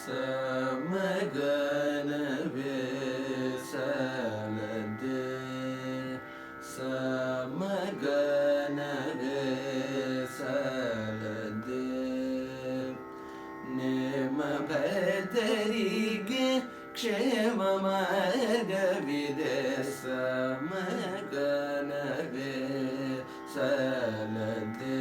Samaganave salade Samaganave salade Nema bhadarige kshema margavide Samaganave salade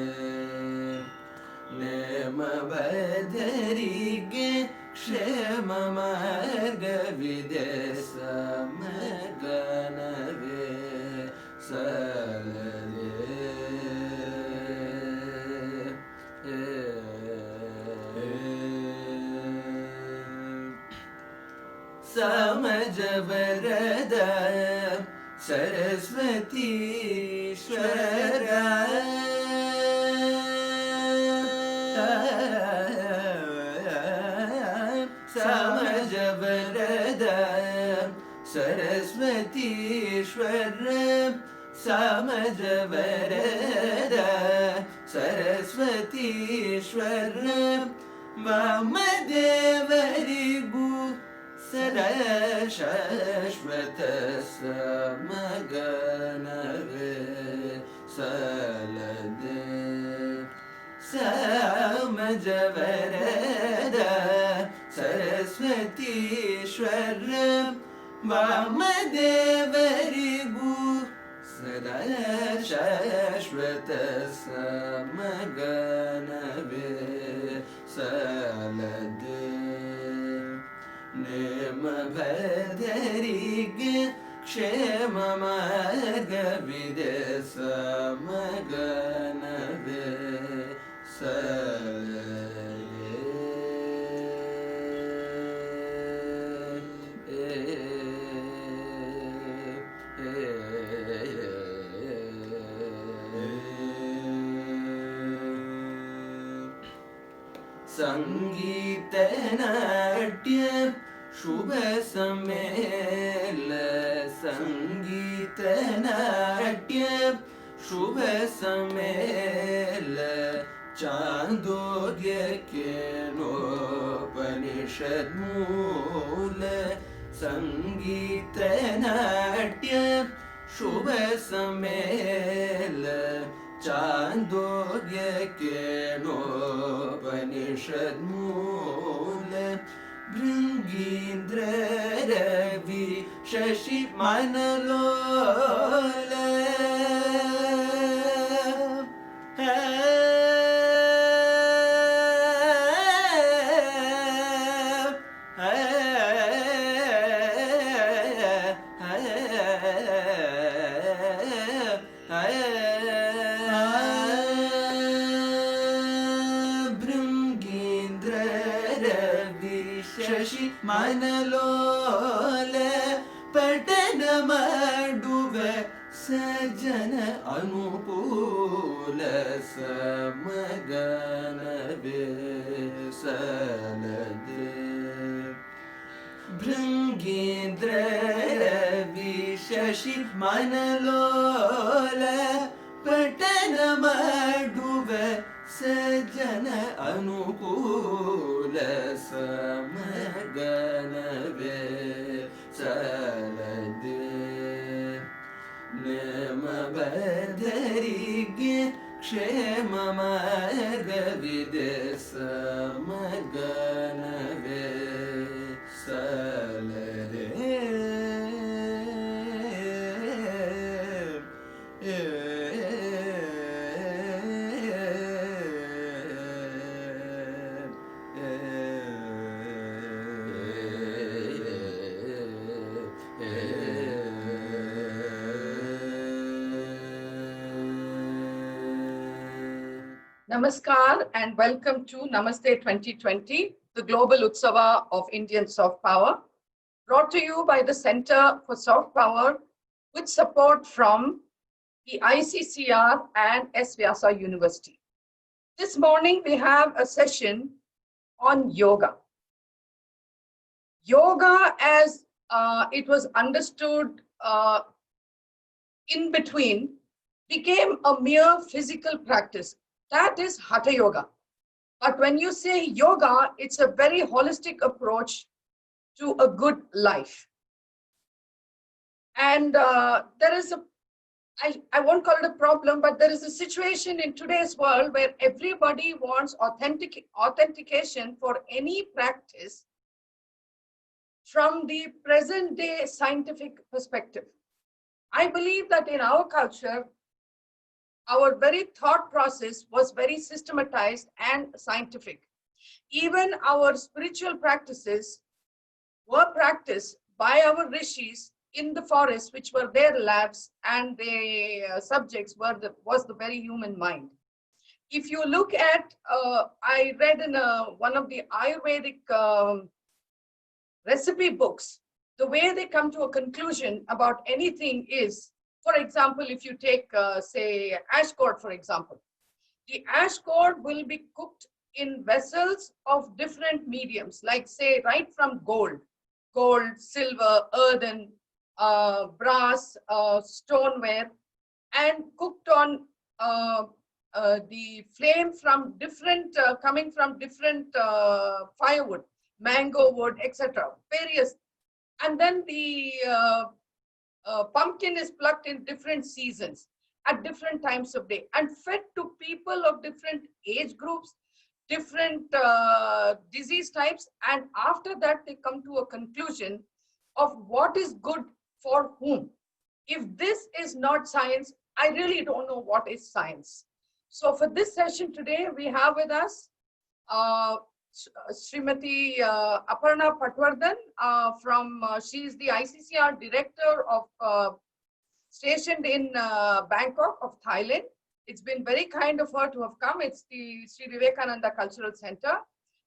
Nema bhadarige kshema margavide Samaganave salade Samajavarada Saraswati Shwara Samajavarada Saraswati Shwara Samajavarada Saraswati Shwara Vamadevarigu Sada Shashvata Samaganave Salade Samajavarada Saraswati Shwara Vamadevarigu Sada Shashvata Samaganave Salade Nema bhadarige kshema margavide Samaganave salade Sangeeta Natya Shubha Samela Sangeeta Natya Shubha Samela Chandogya Kenopanishad Mula Sangeeta Natya Shubha Samela Chandogya Kenopanishad Mula Bringindra Ravi Shashi Manalola Shashi Manalola Patana Maduva Sajana Anupula Samaganave Salade Bringindra Ravi Shashi Manalola Patana Maduva Sajana Anupula Samaganave Salade Nema bhadarige kshema margavide Samaganave salade Namaskar and welcome to Namaste 2020, the Global Utsava of Indian Soft Power, brought to you by the Center for Soft Power with support from the ICCR and S. Vyasa University. This morning we have a session on yoga. Yoga, as it was understood in between, became a mere physical practice. That is Hatha Yoga. But when you say yoga, it's a very holistic approach to a good life. And there is a, I won't call it a problem, but there is a situation in today's world where everybody wants authentication for any practice from the present day scientific perspective. I believe that in our culture, our very thought process was very systematized and scientific. Even our spiritual practices were practiced by our rishis in the forest, which were their labs, and the subjects was the very human mind. If you look at, I read in one of the Ayurvedic recipe books, the way they come to a conclusion about anything is, for example, if you take, say, ash cord, for example, the ash cord will be cooked in vessels of different mediums, like, say, right from gold, silver, earthen, brass, stoneware, and cooked on the flame from different, coming from different firewood, mango wood, etc. Various, and then the pumpkin is plucked in different seasons at different times of day and fed to people of different age groups, different disease types, and after that they come to a conclusion of what is good for whom. If this is not science, I really don't know what is science. So for this session today, we have with us uh, Srimati Aparna Patwardhan she is the ICCR Director of stationed in Bangkok of Thailand. It's been very kind of her to have come. It's the Sri Vivekananda Cultural Center.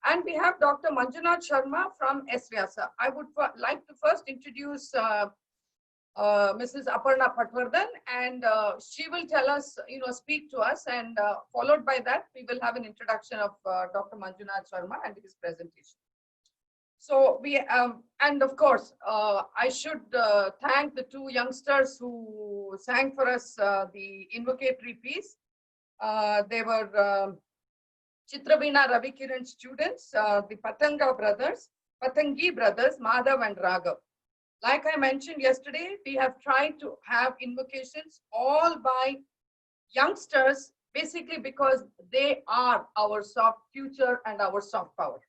And we have Dr. Manjunath Sharma from SVyasa. I would like to first introduce Mrs. Aparna Patwardhan, and she will tell us, speak to us, and followed by that, we will have an introduction of Dr. Manjunath Sharma and his presentation. So we, and of course, I should thank the two youngsters who sang for us the invocatory piece. They were Chitravina Ravikiran students, the Patangi brothers, Madhav and Raghav. Like I mentioned yesterday, we have tried to have invocations all by youngsters, basically because they are our soft future and our soft power.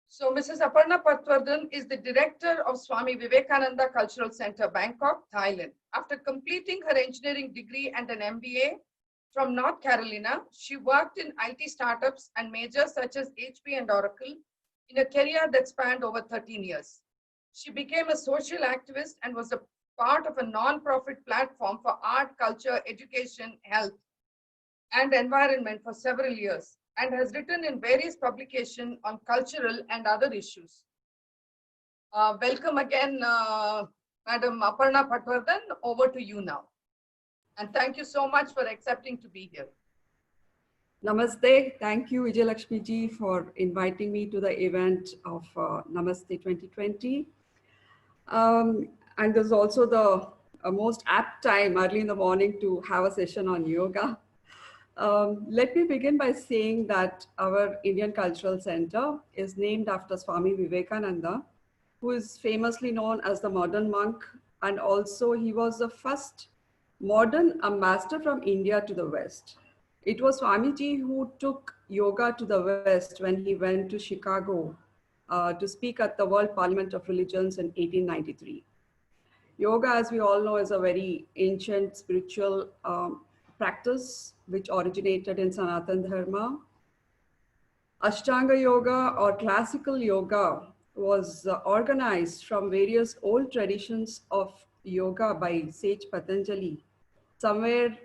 So Mrs. Aparna Patwardhan is the director of Swami Vivekananda Cultural Center, Bangkok, Thailand. After completing her engineering degree and an MBA from North Carolina, she worked in IT startups and majors such as HP and Oracle in a career that spanned over 13 years. She became a social activist and was a part of a non-profit platform for art, culture, education, health, and environment for several years, and has written in various publications on cultural and other issues. Welcome again, Madam Aparna Patwardhan. Over to you now. And thank you so much for accepting to be here. Namaste. Thank you, Vijayalakshmi ji, for inviting me to the event of Namaste 2020. And there's also the most apt time early in the morning to have a session on yoga. Let me begin by saying that our Indian Cultural Center is named after Swami Vivekananda, who is famously known as the modern monk, and also he was the first modern ambassador from India to the West. It was Swamiji who took yoga to the West when he went to Chicago to speak at the World Parliament of Religions in 1893. Yoga, as we all know, is a very ancient spiritual practice which originated in Sanatana Dharma. Ashtanga yoga or classical yoga was organized from various old traditions of yoga by sage Patanjali, somewhere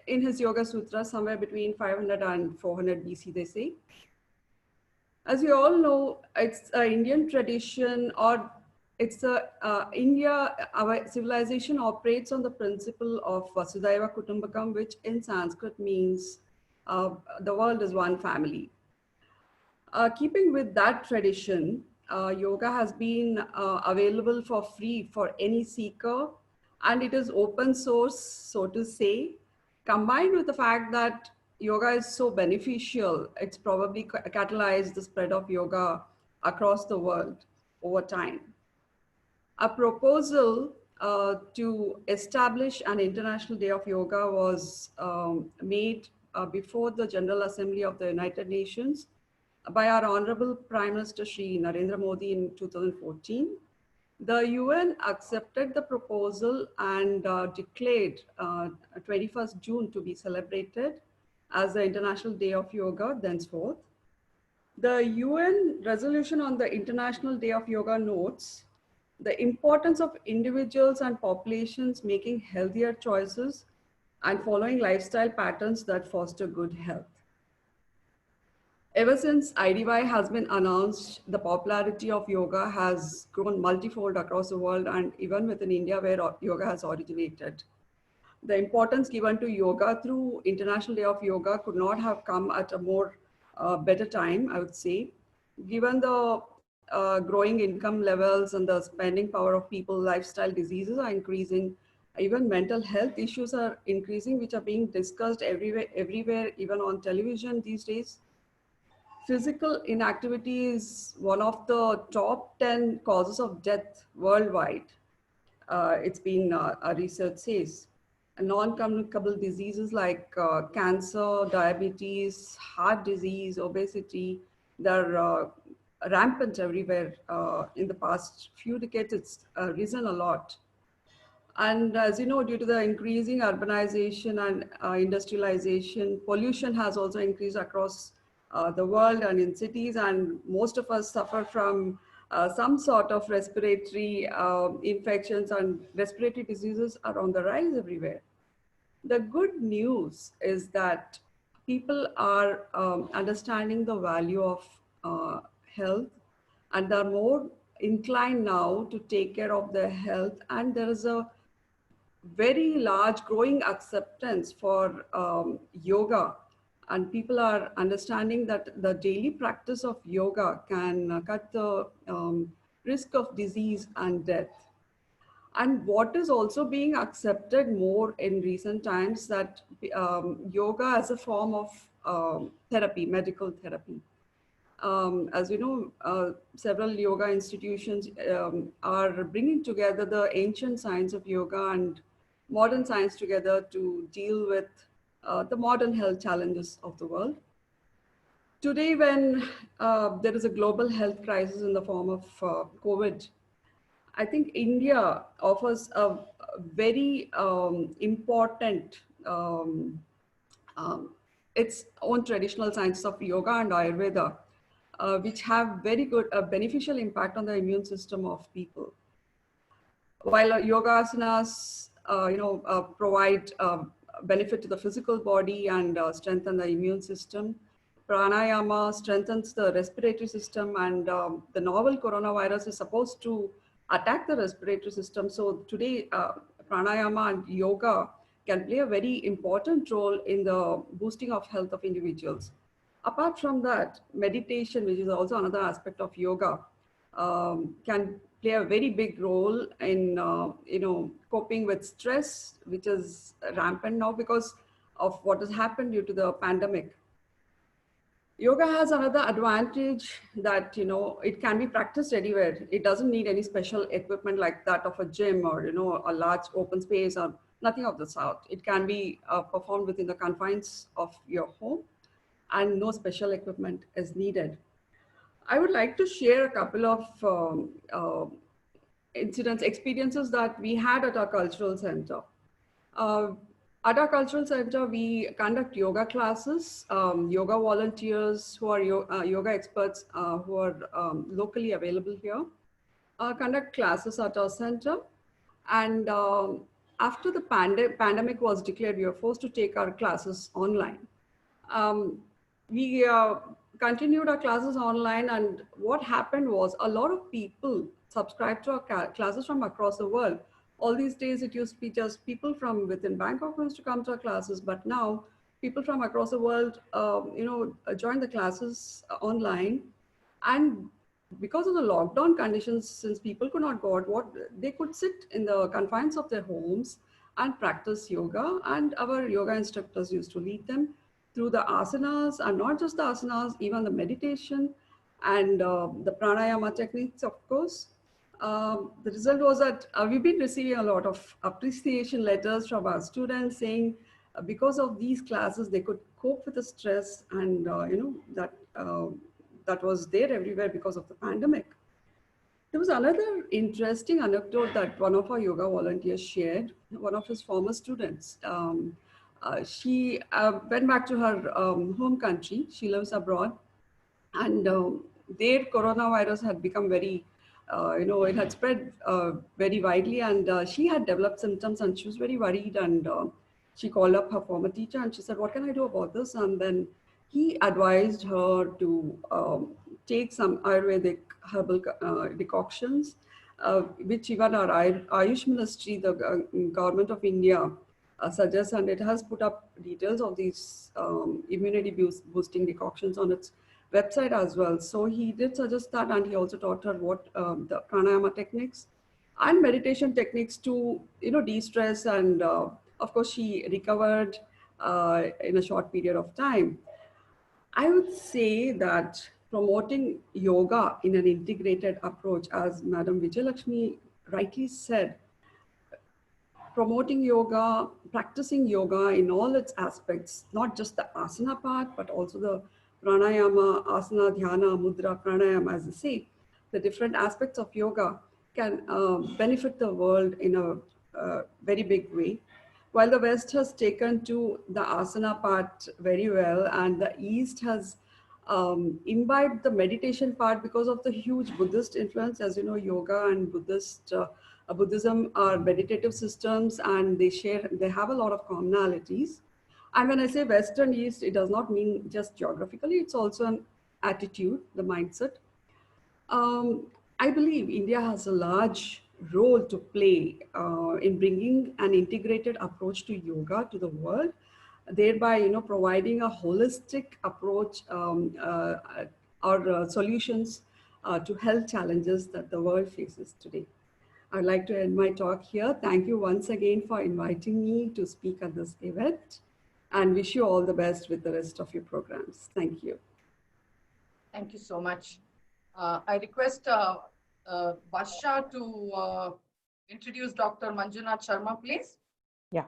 in his Yoga Sutra, somewhere between 500 and 400 BC, they say. As you all know, it's an Indian tradition, or it's our civilization operates on the principle of Vasudhaiva Kutumbakam, which in Sanskrit means the world is one family. Keeping with that tradition, yoga has been available for free for any seeker, and it is open source, so to say, combined with the fact that yoga is so beneficial, it's probably catalyzed the spread of yoga across the world over time. A proposal to establish an International Day of Yoga was made before the General Assembly of the United Nations by our Honorable Prime Minister Shri Narendra Modi in 2014. The UN accepted the proposal and declared 21st June to be celebrated as the International Day of Yoga thenceforth. The UN resolution on the International Day of Yoga notes the importance of individuals and populations making healthier choices and following lifestyle patterns that foster good health. Ever since IDY has been announced, the popularity of yoga has grown multifold across the world and even within India where yoga has originated. The importance given to yoga through International Day of Yoga could not have come at a more better time, I would say. Given the growing income levels and the spending power of people, lifestyle diseases are increasing. Even mental health issues are increasing, which are being discussed everywhere, even on television these days. Physical inactivity is one of the top 10 causes of death worldwide. It's been a research says. Non-communicable diseases like cancer, diabetes, heart disease, obesity, they're rampant everywhere. In the past few decades, it's risen a lot. And as you know, due to the increasing urbanization and industrialization, pollution has also increased across the world and in cities, and most of us suffer from some sort of respiratory infections, and respiratory diseases are on the rise everywhere. The good news is that people are understanding the value of health, and they're more inclined now to take care of their health, and there is a very large growing acceptance for yoga, and people are understanding that the daily practice of yoga can cut the risk of disease and death. And what is also being accepted more in recent times, that yoga as a form of therapy, medical therapy. As you know, several yoga institutions are bringing together the ancient science of yoga and modern science together to deal with the modern health challenges of the world. Today, when there is a global health crisis in the form of COVID, I think India offers a very important um, its own traditional sciences of yoga and Ayurveda, which have very good beneficial impact on the immune system of people. While yoga asanas, provide benefit to the physical body and strengthen the immune system, pranayama strengthens the respiratory system, and the novel coronavirus is supposed to attack the respiratory system. So today, pranayama and yoga can play a very important role in the boosting of health of individuals. Apart from that, meditation, which is also another aspect of yoga, can play a very big role in coping with stress, which is rampant now because of what has happened due to the pandemic. Yoga has another advantage that it can be practiced anywhere. It doesn't need any special equipment like that of a gym or a large open space or nothing of the sort. It can be performed within the confines of your home, and no special equipment is needed. I would like to share a couple of experiences that we had at our cultural center. Uh, at our cultural center, we conduct yoga classes. Yoga volunteers who are yoga experts who are locally available here conduct classes at our center. And after the pandemic was declared, we were forced to take our classes online. Um, we continued our classes online, and what happened was a lot of people subscribed to our classes from across the world. All these days, it used to be just people from within Bangkok who used to come to our classes, but now people from across the world, join the classes online. And because of the lockdown conditions, since people could not go out, what they could sit in the confines of their homes and practice yoga, and our yoga instructors used to lead them. through the asanas, and not just the asanas, even the meditation and the pranayama techniques, of course. The result was that we've been receiving a lot of appreciation letters from our students saying because of these classes, they could cope with the stress and, that was there everywhere because of the pandemic. There was another interesting anecdote that one of our yoga volunteers shared. One of his former students, she went back to her home country. She lives abroad, and their coronavirus had become very, it had spread very widely, and she had developed symptoms, and she was very worried. And she called up her former teacher, and she said, "What can I do about this?" And then he advised her to take some Ayurvedic herbal decoctions, which even our Ayush ministry, the government of India, suggests, and it has put up details of these immunity boosting decoctions on its website as well. So he did suggest that, and he also taught her what the pranayama techniques and meditation techniques to de-stress, and of course she recovered in a short period of time. I would say that promoting yoga in an integrated approach, as Madam Vijayalakshmi rightly said, promoting yoga, practicing yoga in all its aspects, not just the asana part, but also the pranayama, asana, dhyana, mudra, pranayama, as I say, the different aspects of yoga can benefit the world in a very big way. While the West has taken to the asana part very well, and the East has imbibed the meditation part because of the huge Buddhist influence. As you know, yoga and Buddhism are meditative systems, and they have a lot of commonalities. And when I say Western East, it does not mean just geographically, it's also an attitude, the mindset. Um, I believe India has a large role to play in bringing an integrated approach to yoga to the world, thereby, providing a holistic approach or solutions to health challenges that the world faces today. I'd like to end my talk here. Thank you once again for inviting me to speak at this event, and wish you all the best with the rest of your programs. Thank you. Thank you so much. I request Varsha to introduce Dr. Manjunath Sharma, please. Yeah.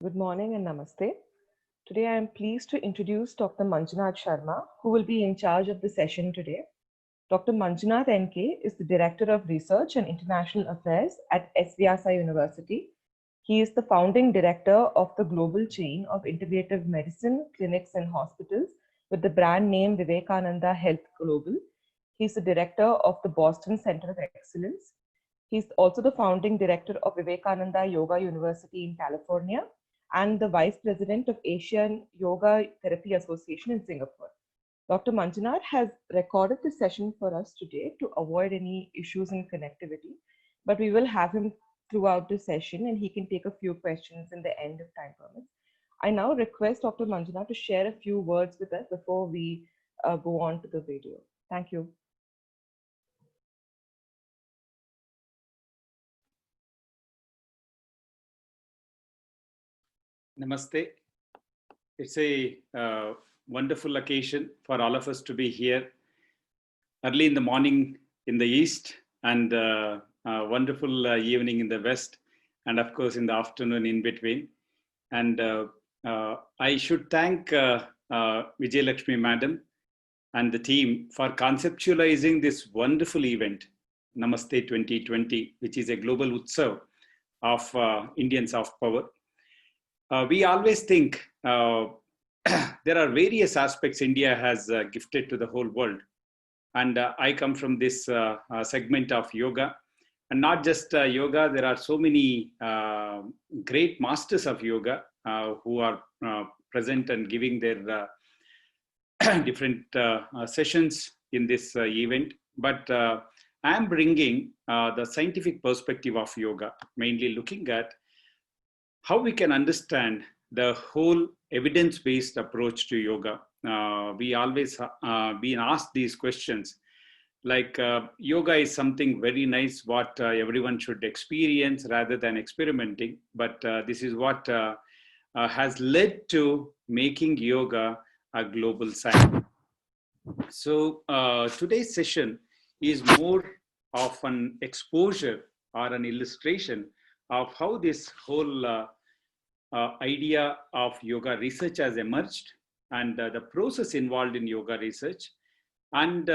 Good morning and namaste. Today I am pleased to introduce Dr. Manjunath Sharma, who will be in charge of the session today. Dr. Manjunath NK is the Director of Research and International Affairs at S. Vyasa University. He is the founding director of the global chain of integrative medicine clinics and hospitals with the brand name Vivekananda Health Global. He is the director of the Boston Center of Excellence. He's also the founding director of Vivekananda Yoga University in California and the vice president of Asian Yoga Therapy Association in Singapore. Dr. Manjunath has recorded this session for us today to avoid any issues in connectivity, but we will have him throughout the session and he can take a few questions in the end if time permits. I now request Dr. Manjunath to share a few words with us before we go on to the video. Thank you. Namaste. It's a wonderful occasion for all of us to be here early in the morning in the East and wonderful evening in the West, and of course in the afternoon in between. And I should thank Vijayalakshmi Madam and the team for conceptualizing this wonderful event, Namaste 2020, which is a global utsav of Indian soft power. We always think there are various aspects India has gifted to the whole world. And I come from this segment of yoga. And not just yoga, there are so many great masters of yoga who are present and giving their different sessions in this event. But I am bringing the scientific perspective of yoga, mainly looking at how we can understand the whole evidence-based approach to yoga. We always been asked these questions, like yoga is something very nice, what everyone should experience rather than experimenting. But this is what has led to making yoga a global science. So today's session is more of an exposure or an illustration of how this whole idea of yoga research has emerged, and the process involved in yoga research, and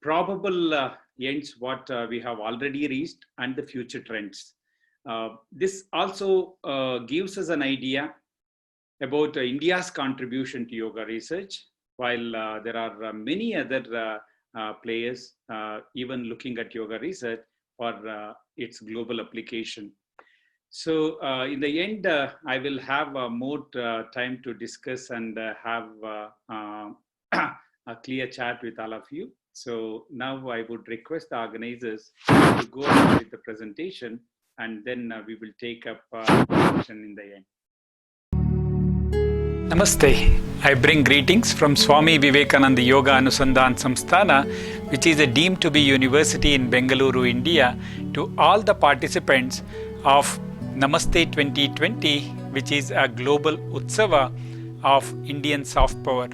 probable ends what we have already reached, and the future trends. This also gives us an idea about India's contribution to yoga research, while there are many other players even looking at yoga research for its global application. So in the end, I will have more time to discuss and have a clear chat with all of you. So now I would request the organizers to go on with the presentation, and then we will take up discussion in the end. Namaste. I bring greetings from Swami Vivekananda Yoga Anusandhan Samsthana, which is a deemed to be university in Bengaluru, India, to all the participants of Namaste 2020, which is a global Utsava of Indian soft power.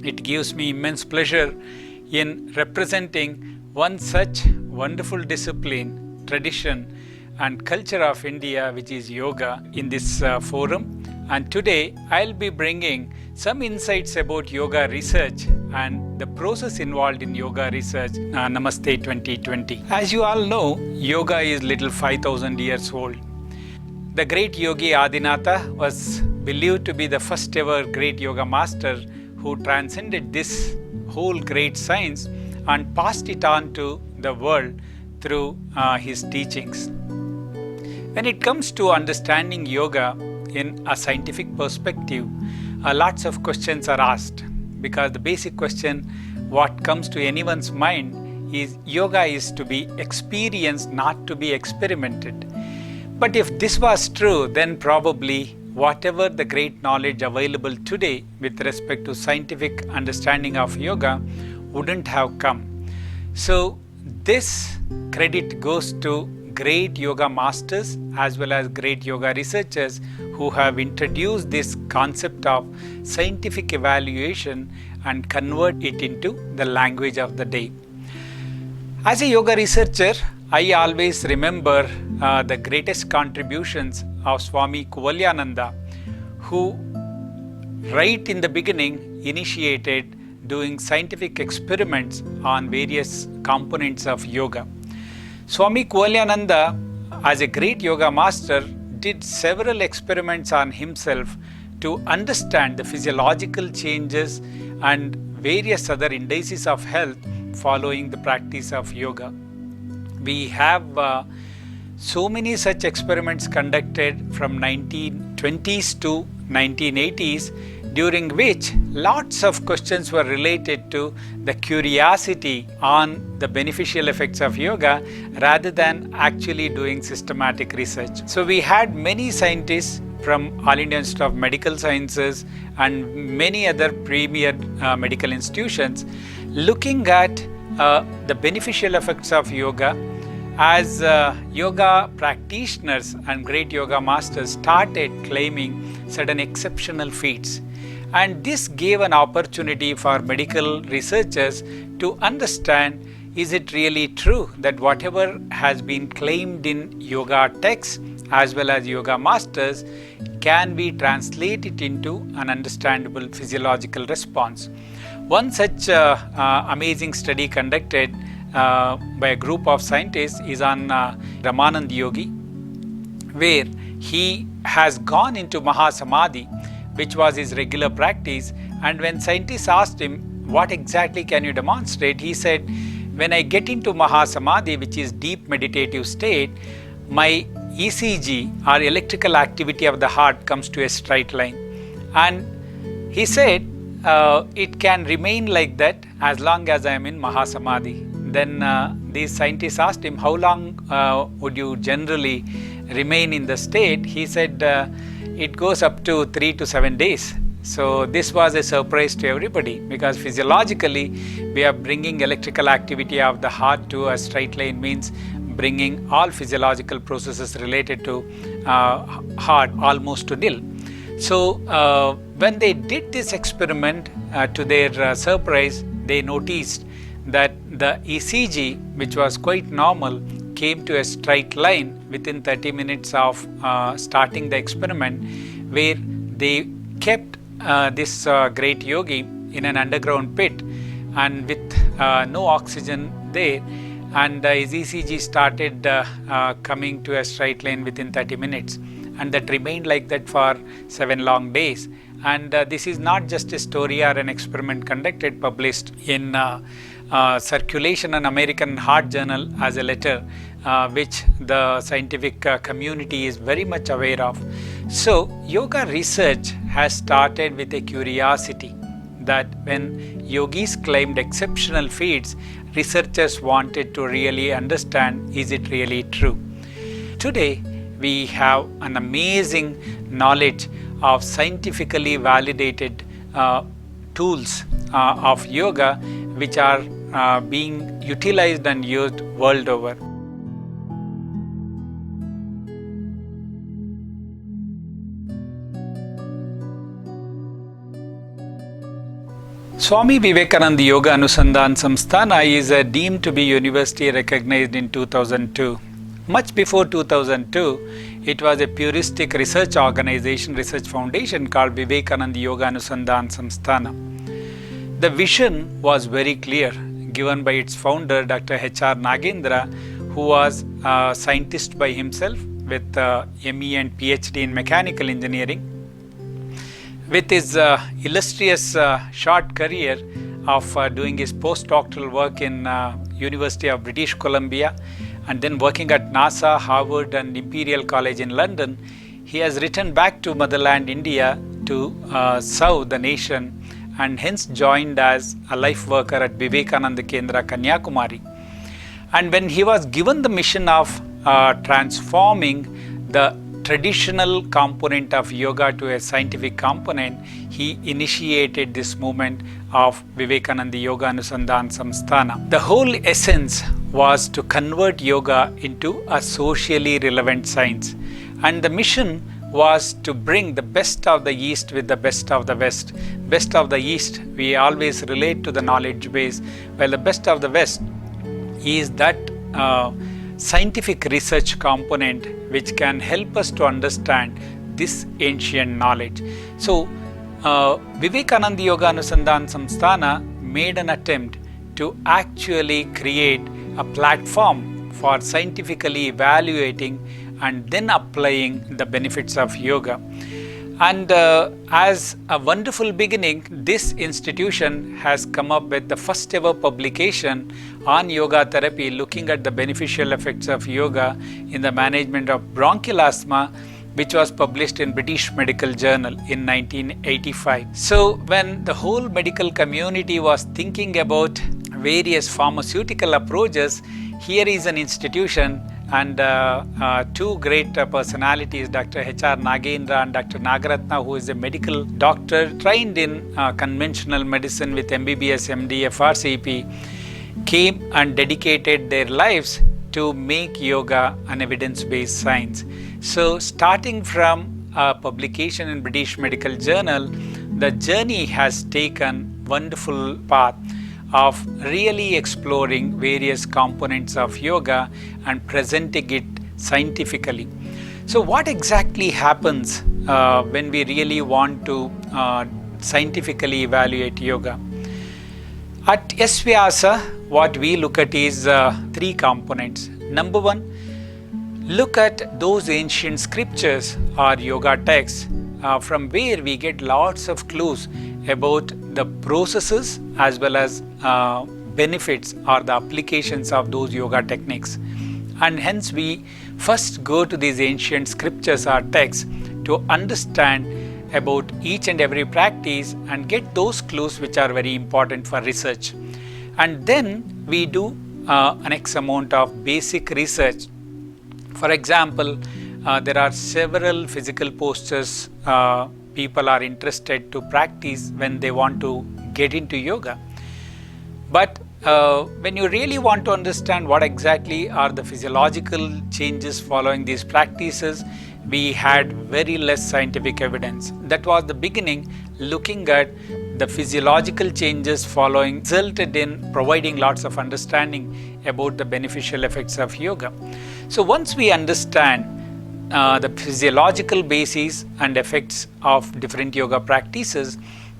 It gives me immense pleasure in representing one such wonderful discipline, tradition, and culture of India, which is yoga, in this forum. And today I'll be bringing some insights about yoga research and the process involved in yoga research. Namaste 2020. As you all know, yoga is little 5,000 years old. The great yogi Adinatha was believed to be the first ever great yoga master who transcended this whole great science and passed it on to the world through his teachings. When it comes to understanding yoga in a scientific perspective, lots of questions are asked, because the basic question what comes to anyone's mind is yoga is to be experienced, not to be experimented. But if this was true, then probably whatever the great knowledge available today with respect to scientific understanding of yoga wouldn't have come. So this credit goes to great yoga masters as well as great yoga researchers who have introduced this concept of scientific evaluation and convert it into the language of the day. As a yoga researcher, I always remember the greatest contributions of Swami Kuvalyananda, who right in the beginning initiated doing scientific experiments on various components of yoga. Swami Kuvalyananda, as a great yoga master, did several experiments on himself to understand the physiological changes and various other indices of health following the practice of yoga. We have so many such experiments conducted from 1920s to 1980s, during which lots of questions were related to the curiosity on the beneficial effects of yoga rather than actually doing systematic research. So we had many scientists from All India Institute of Medical Sciences and many other premier medical institutions looking at the beneficial effects of yoga as yoga practitioners and great yoga masters started claiming certain exceptional feats. And this gave an opportunity for medical researchers to understand, is it really true that whatever has been claimed in yoga texts as well as yoga masters can be translated into an understandable physiological response. One such amazing study conducted by a group of scientists is on Ramanand Yogi, where he has gone into Mahasamadhi, which was his regular practice. And when scientists asked him, what exactly can you demonstrate? He said, when I get into Mahasamadhi, which is deep meditative state, my ECG or electrical activity of the heart comes to a straight line. And he said, it can remain like that as long as I am in Mahasamadhi. Then these scientists asked him, how long would you generally remain in the state? He said, it goes up to 3 to 7 days. So this was a surprise to everybody, because physiologically we are bringing electrical activity of the heart to a straight line, means bringing all physiological processes related to heart almost to nil. So when they did this experiment, to their surprise, they noticed that the ECG, which was quite normal, came to a straight line within 30 minutes of starting the experiment, where they kept this great yogi in an underground pit and with no oxygen there, and his ECG started coming to a straight line within 30 minutes, and that remained like that for 7 long days. And this is not just a story or an experiment conducted, published in Circulation and American Heart Journal as a letter, which the scientific community is very much aware of. So yoga research has started with a curiosity that when yogis claimed exceptional feats, researchers wanted to really understand, is it really true? Today, we have an amazing knowledge of scientifically validated tools of yoga, which are being utilized and used world over. Swami Vivekananda Yoga Anusandhan Samsthana is deemed to be university recognized in 2002. Much before 2002, it was a puristic research organization, research foundation called Vivekananda Yoga Anusandhan Samsthana. The vision was very clear, given by its founder, Dr. H.R. Nagendra, who was a scientist by himself with ME and PhD in mechanical engineering. With his illustrious short career of doing his postdoctoral work in University of British Columbia and then working at NASA, Harvard and Imperial College in London, he has returned back to motherland India to serve the nation, and hence joined as a life worker at Vivekananda Kendra, Kanyakumari. And when he was given the mission of transforming the traditional component of yoga to a scientific component, he initiated this movement of Vivekananda Yoga Anusandhan Samsthana. The whole essence was to convert yoga into a socially relevant science, and the mission was to bring the best of the East with the best of the West. Best of the East, we always relate to the knowledge base, while the best of the West is that scientific research component which can help us to understand this ancient knowledge. So, Vivekananda Yoga Anusandhan Samsthana made an attempt to actually create a platform for scientifically evaluating and then applying the benefits of yoga. And as a wonderful beginning, this institution has come up with the first ever publication on yoga therapy, looking at the beneficial effects of yoga in the management of bronchial asthma, which was published in British Medical Journal in 1985. So when the whole medical community was thinking about various pharmaceutical approaches, here is an institution and two great personalities, Dr. H.R. Nagendra and Dr. Nagaratna, who is a medical doctor trained in conventional medicine with MBBS, MD, FRCP, came and dedicated their lives to make yoga an evidence-based science. So starting from a publication in British Medical Journal, the journey has taken wonderful path of really exploring various components of yoga and presenting it scientifically. So what exactly happens when we really want to scientifically evaluate yoga? At SVyasa, what we look at is three components. Number one, look at those ancient scriptures or yoga texts from where we get lots of clues about the processes as well as benefits or the applications of those yoga techniques. And hence we first go to these ancient scriptures or texts to understand about each and every practice and get those clues which are very important for research. And then we do an X amount of basic research. For example, there are several physical postures people are interested to practice when they want to get into yoga. But when you really want to understand what exactly are the physiological changes following these practices, we had very less scientific evidence. That was the beginning, looking at the physiological changes following resulted in providing lots of understanding about the beneficial effects of yoga. So once we understand the physiological basis and effects of different yoga practices,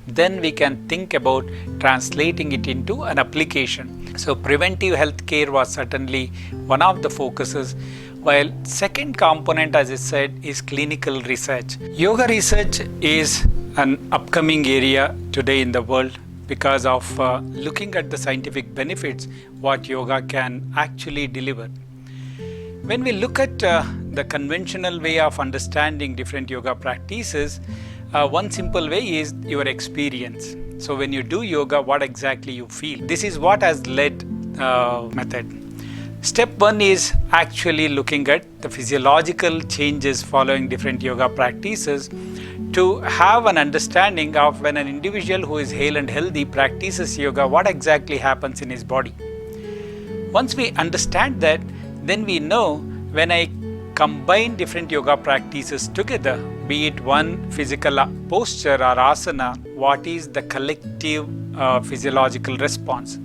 then we can think about translating it into an application. So preventive health care was certainly one of the focuses, while second component, as I said, is clinical research. Yoga research is an upcoming area today in the world because of looking at the scientific benefits what yoga can actually deliver. When we look at the conventional way of understanding different yoga practices, one simple way is your experience. So when you do yoga, what exactly you feel. This is what has led method. Step one is actually looking at the physiological changes following different yoga practices to have an understanding of when an individual who is hale and healthy practices yoga, what exactly happens in his body. Once we understand that, then we know when I combine different yoga practices together, be it one physical posture or asana, what is the collective physiological response.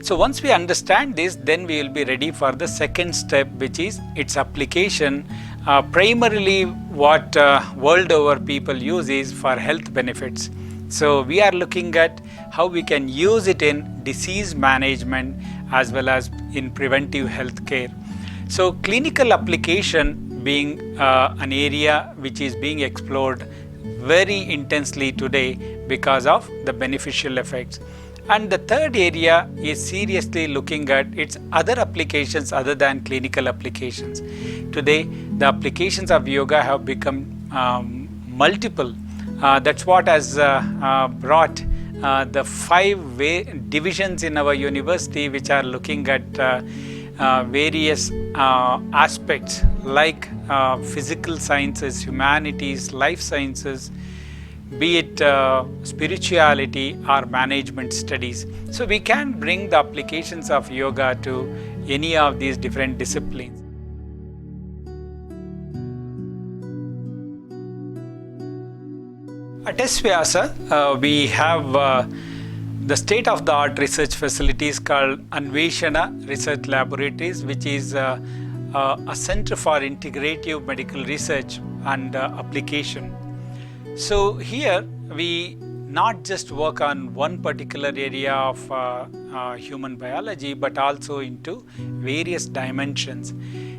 So once we understand this, then we will be ready for the second step, which is its application. Primarily what world over people use is for health benefits. So we are looking at how we can use it in disease management as well as in preventive health care. So clinical application being an area which is being explored very intensely today because of the beneficial effects. And the third area is seriously looking at its other applications other than clinical applications. Today, the applications of yoga have become multiple. That's what has brought the 5 divisions in our university which are looking at various aspects like physical sciences, humanities, life sciences, be it spirituality or management studies. So we can bring the applications of yoga to any of these different disciplines. At SVYASA, we have the state-of-the-art research facilities called Anveshana Research Laboratories, which is a center for integrative medical research and application. So here we not just work on one particular area of human biology, but also into various dimensions.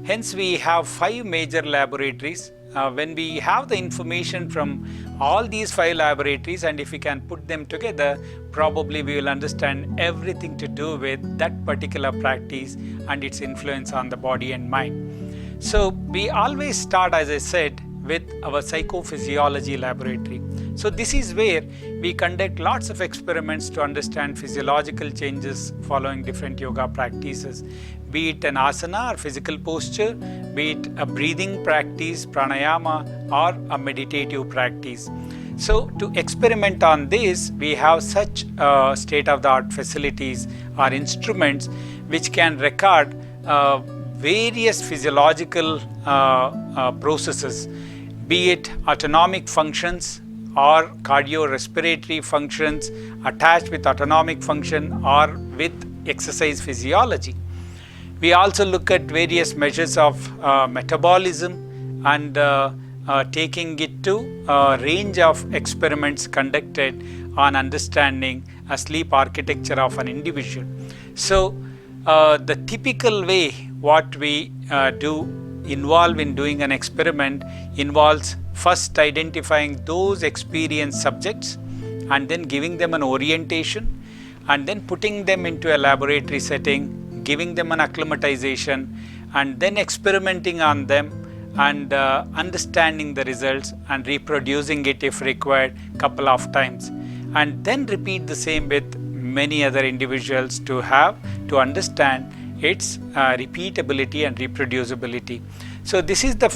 Hence we have 5 major laboratories. When we have the information from all these 5 laboratories, and if we can put them together, probably we will understand everything to do with that particular practice and its influence on the body and mind. So we always start, as I said, with our psychophysiology laboratory. So this is where we conduct lots of experiments to understand physiological changes following different yoga practices, be it an asana or physical posture, be it a breathing practice, pranayama, or a meditative practice. So to experiment on this, we have such state-of-the-art facilities or instruments which can record various physiological processes, be it autonomic functions or cardiorespiratory functions attached with autonomic function or with exercise physiology. We also look at various measures of metabolism and taking it to a range of experiments conducted on understanding a sleep architecture of an individual. So the typical way what we do involve in doing an experiment involves first identifying those experienced subjects and then giving them an orientation and then putting them into a laboratory setting, giving them an acclimatization and then experimenting on them and understanding the results and reproducing it if required couple of times, and then repeat the same with many other individuals to understand its repeatability and reproducibility. So this is the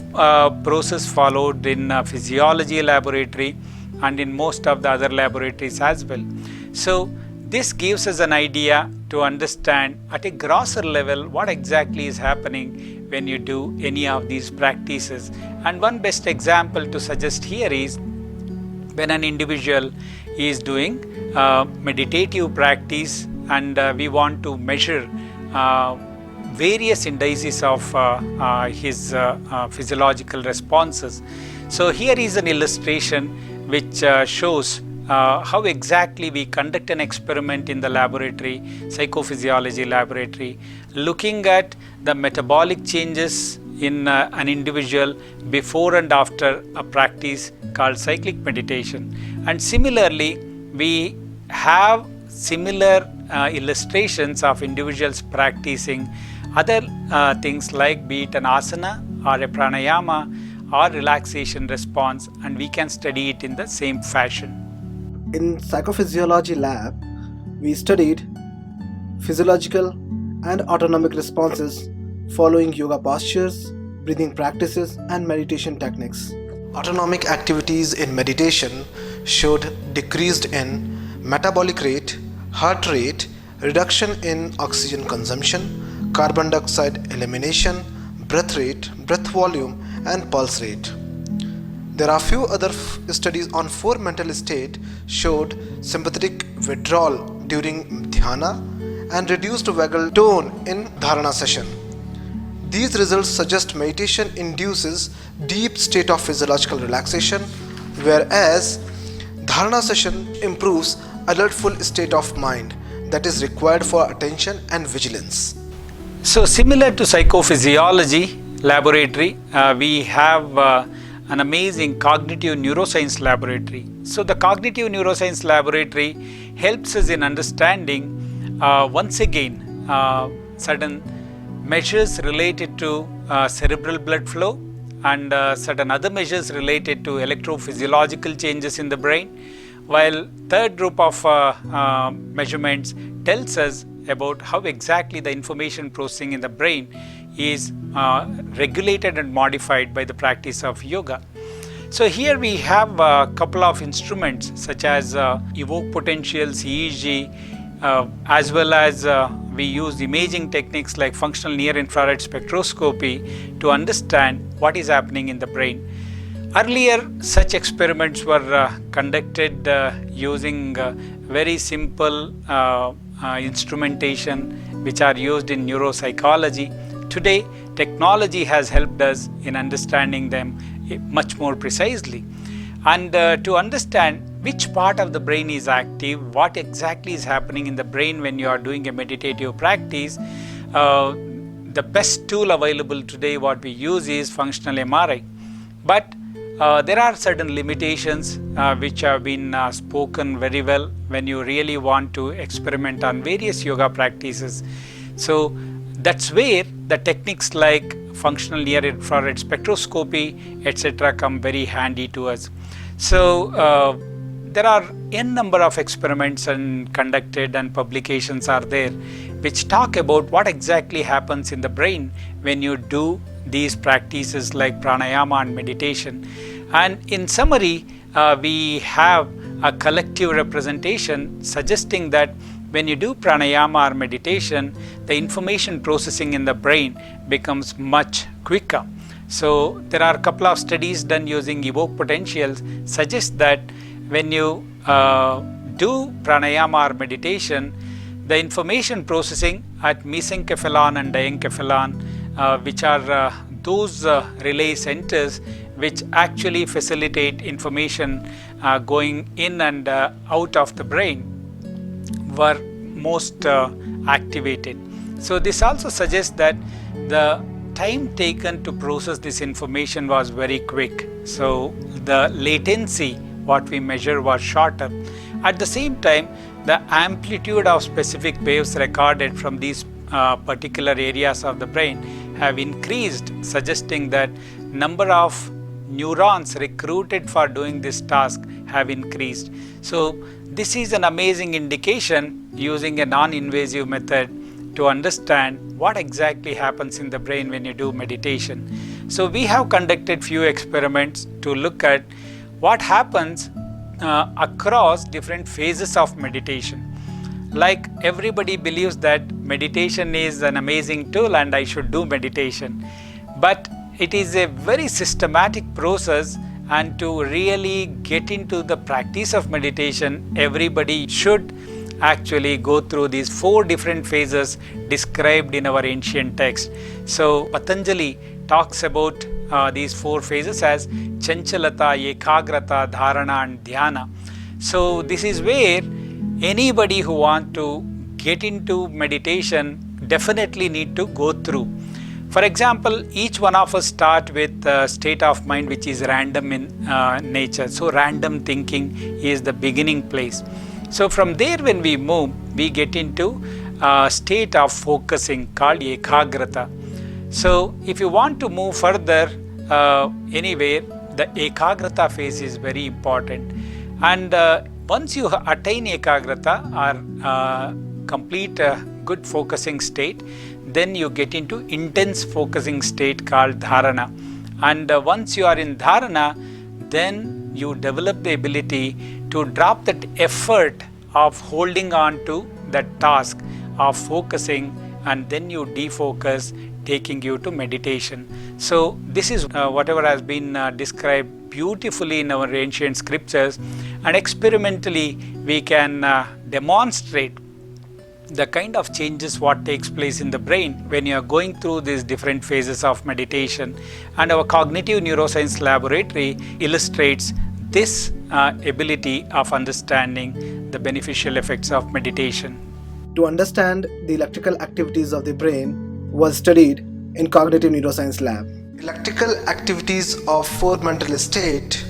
process followed in physiology laboratory and in most of the other laboratories as well. So this gives us an idea to understand at a grosser level what exactly is happening when you do any of these practices. And one best example to suggest here is when an individual is doing meditative practice and we want to measure various indices of his physiological responses. So here is an illustration which shows how exactly we conduct an experiment in the laboratory, psychophysiology laboratory, looking at the metabolic changes in an individual before and after a practice called cyclic meditation. And similarly, we have similar illustrations of individuals practicing other things like be it an asana or a pranayama or relaxation response, and we can study it in the same fashion. In psychophysiology lab, we studied physiological and autonomic responses following yoga postures, breathing practices, and meditation techniques. Autonomic activities in meditation showed decreased in metabolic rate, heart rate, reduction in oxygen consumption, carbon dioxide elimination, breath rate, breath volume, and pulse rate. There are few other studies on 4 mental state showed sympathetic withdrawal during dhyana and reduced vagal tone in dharana session. These results suggest meditation induces deep state of physiological relaxation, whereas dharana session improves alertful state of mind that is required for attention and vigilance. So similar to psychophysiology laboratory, we have an amazing cognitive neuroscience laboratory. So the cognitive neuroscience laboratory helps us in understanding once again certain measures related to cerebral blood flow and certain other measures related to electrophysiological changes in the brain, while third group of measurements tells us about how exactly the information processing in the brain is regulated and modified by the practice of yoga. So here we have a couple of instruments such as evoked potentials, EEG, as well as we use imaging techniques like functional near-infrared spectroscopy to understand what is happening in the brain. Earlier, such experiments were conducted using very simple instrumentation which are used in neuropsychology. Today, technology has helped us in understanding them much more precisely. And to understand which part of the brain is active, what exactly is happening in the brain when you are doing a meditative practice, the best tool available today what we use is functional MRI. But there are certain limitations which have been spoken very well when you really want to experiment on various yoga practices. So that's where the techniques like functional near-infrared spectroscopy, etc., come very handy to us. So there are n number of experiments conducted and publications are there which talk about what exactly happens in the brain when you do these practices like pranayama and meditation. And in summary, we have a collective representation suggesting that when you do pranayama or meditation, the information processing in the brain becomes much quicker. So there are a couple of studies done using evoked potentials suggest that when you do pranayama or meditation, the information processing at mesencephalon and diencephalon, which are those relay centers which actually facilitate information going in and out of the brain, were most activated. So this also suggests that the time taken to process this information was very quick. So the latency what we measure was shorter. At the same time, the amplitude of specific waves recorded from these particular areas of the brain have increased, suggesting that number of neurons recruited for doing this task have increased. So this is an amazing indication using a non-invasive method to understand what exactly happens in the brain when you do meditation. So we have conducted few experiments to look at what happens across different phases of meditation. like everybody believes that meditation is an amazing tool and I should do meditation. But it is a very systematic process, and to really get into the practice of meditation, everybody should actually go through these 4 different phases described in our ancient text. So Patanjali talks about these 4 phases as Chanchalata, Ekagrata, Dharana and Dhyana. So this is where anybody who wants to get into meditation definitely need to go through. For example, each one of us start with a state of mind which is random in nature. So random thinking is the beginning place. So from there when we move, we get into a state of focusing called Ekagrata. So if you want to move further anywhere, the Ekagrata phase is very important. And once you attain Ekagrata or complete a good focusing state, then you get into intense focusing state called Dharana. And once you are in Dharana, then you develop the ability to drop that effort of holding on to that task of focusing, and then you defocus, taking you to meditation. So this is whatever has been described beautifully in our ancient scriptures, and experimentally we can demonstrate the kind of changes what takes place in the brain when you are going through these different phases of meditation. And our cognitive neuroscience laboratory illustrates this ability of understanding the beneficial effects of meditation. To understand the electrical activities of the brain was studied in cognitive neuroscience lab. Electrical activities of 4 mental state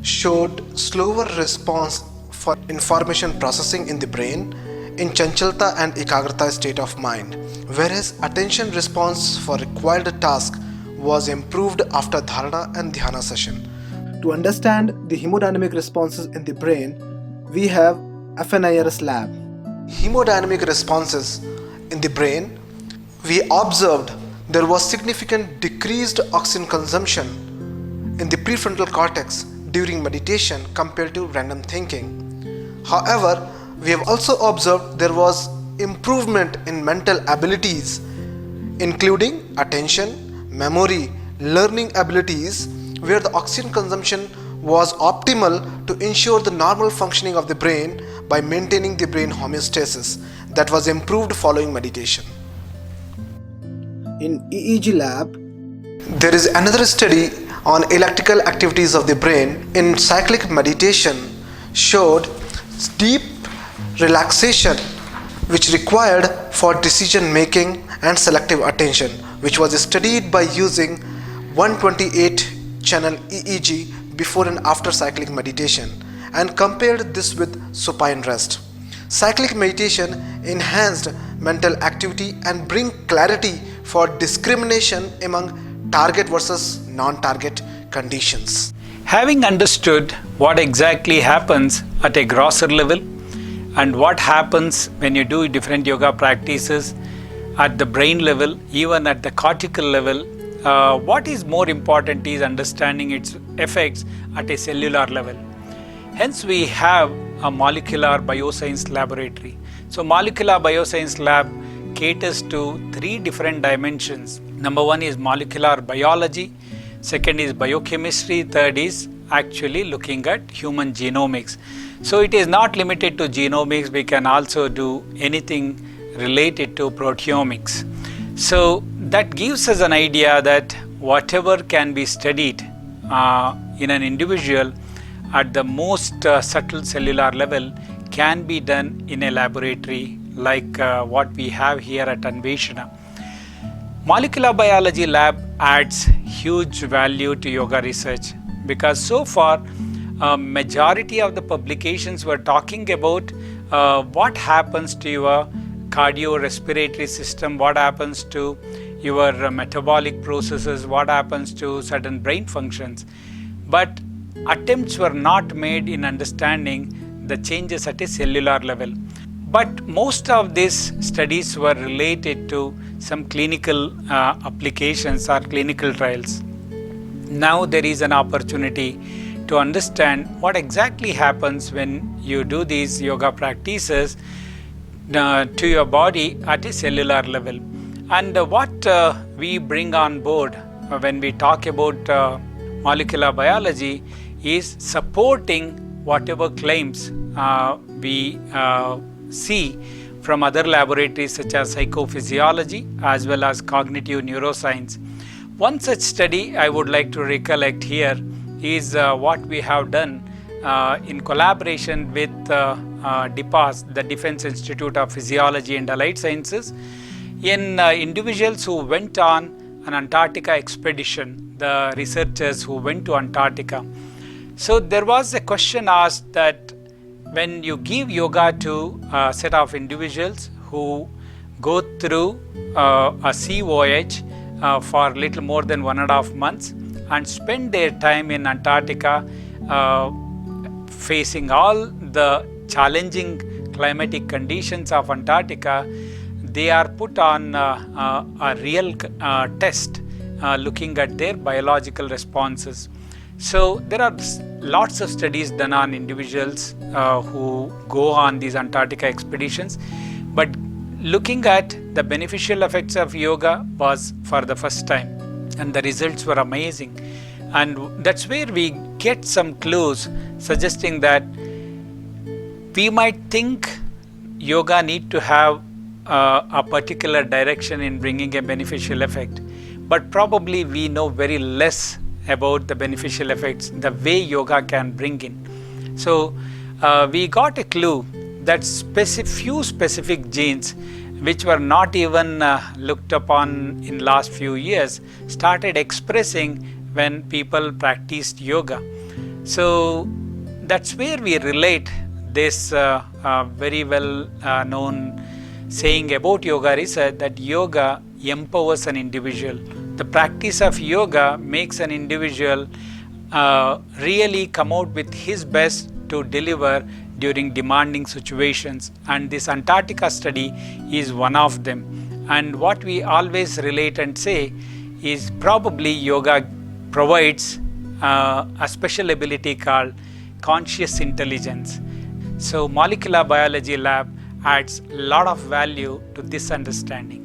showed slower response for information processing in the brain in Chanchalta and Ekagrata state of mind, whereas attention response for required task was improved after Dharana and Dhyana session. To understand the hemodynamic responses in the brain, we have FNIRS lab. Hemodynamic responses in the brain, we observed there was significant decreased oxygen consumption in the prefrontal cortex during meditation compared to random thinking. However, we have also observed there was improvement in mental abilities, including attention, memory, learning abilities, where the oxygen consumption was optimal to ensure the normal functioning of the brain by maintaining the brain homeostasis that was improved following meditation. In EEG lab, there is another study on electrical activities of the brain in cyclic meditation showed deep relaxation which required for decision making and selective attention, which was studied by using 128 channel EEG before and after cyclic meditation and compared this with supine rest. Cyclic meditation enhanced mental activity and bring clarity for discrimination among target versus non-target conditions. Having understood what exactly happens at a grosser level and what happens when you do different yoga practices at the brain level, even at the cortical level, what is more important is understanding its effects at a cellular level. Hence, we have a molecular bioscience laboratory. So, molecular bioscience lab caters to 3 different dimensions. Number 1 is molecular biology, second is biochemistry, third is actually looking at human genomics. So it is not limited to genomics, we can also do anything related to proteomics. So that gives us an idea that whatever can be studied in an individual at the most subtle cellular level can be done in a laboratory like what we have here at Anveshana. Molecular biology lab adds huge value to yoga research because so far majority of the publications were talking about what happens to your cardiorespiratory system, what happens to your metabolic processes, what happens to certain brain functions. But attempts were not made in understanding the changes at a cellular level. But most of these studies were related to some clinical applications or clinical trials. Now there is an opportunity to understand what exactly happens when you do these yoga practices to your body at a cellular level. And what we bring on board when we talk about molecular biology is supporting whatever claims we see from other laboratories such as psychophysiology as well as cognitive neuroscience. One such study I would like to recollect here is what we have done in collaboration with DIPAS, the Defense Institute of Physiology and Allied Sciences, in individuals who went on an Antarctica expedition, the researchers who went to Antarctica. So there was a question asked that when you give yoga to a set of individuals who go through a sea voyage for little more than 1.5 months and spend their time in Antarctica facing all the challenging climatic conditions of Antarctica, they are put on a real test looking at their biological responses. So there are lots of studies done on individuals who go on these Antarctica expeditions, but looking at the beneficial effects of yoga was for the first time, and the results were amazing. And that's where we get some clues suggesting that we might think yoga need to have a particular direction in bringing a beneficial effect, but probably we know very less about the beneficial effects the way yoga can bring in. So we got a clue that few specific genes which were not even looked upon in last few years started expressing when people practiced yoga. So that's where we relate this very well known saying about yoga research, that yoga empowers an individual. The practice of yoga makes an individual really come out with his best to deliver during demanding situations, and this Antarctica study is one of them. And what we always relate and say is probably yoga provides a special ability called conscious intelligence. So molecular biology lab adds a lot of value to this understanding.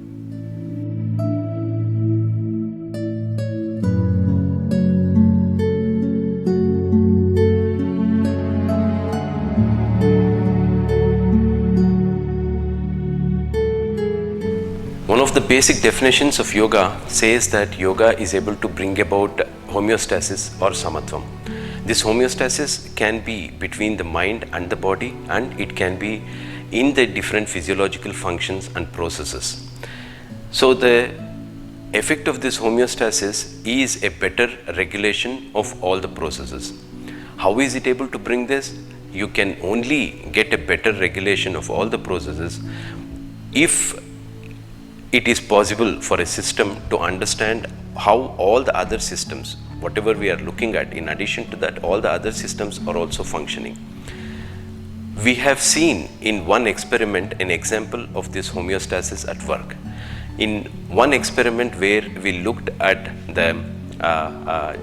One of the basic definitions of yoga says that yoga is able to bring about homeostasis or samatvam. This homeostasis can be between the mind and the body, and it can be in the different physiological functions and processes. So the effect of this homeostasis is a better regulation of all the processes. How is it able to bring this? You can only get a better regulation of all the processes if it is possible for a system to understand how all the other systems, whatever we are looking at, in addition to that, all the other systems are also functioning. We have seen in one experiment an example of this homeostasis at work. In one experiment where we looked at the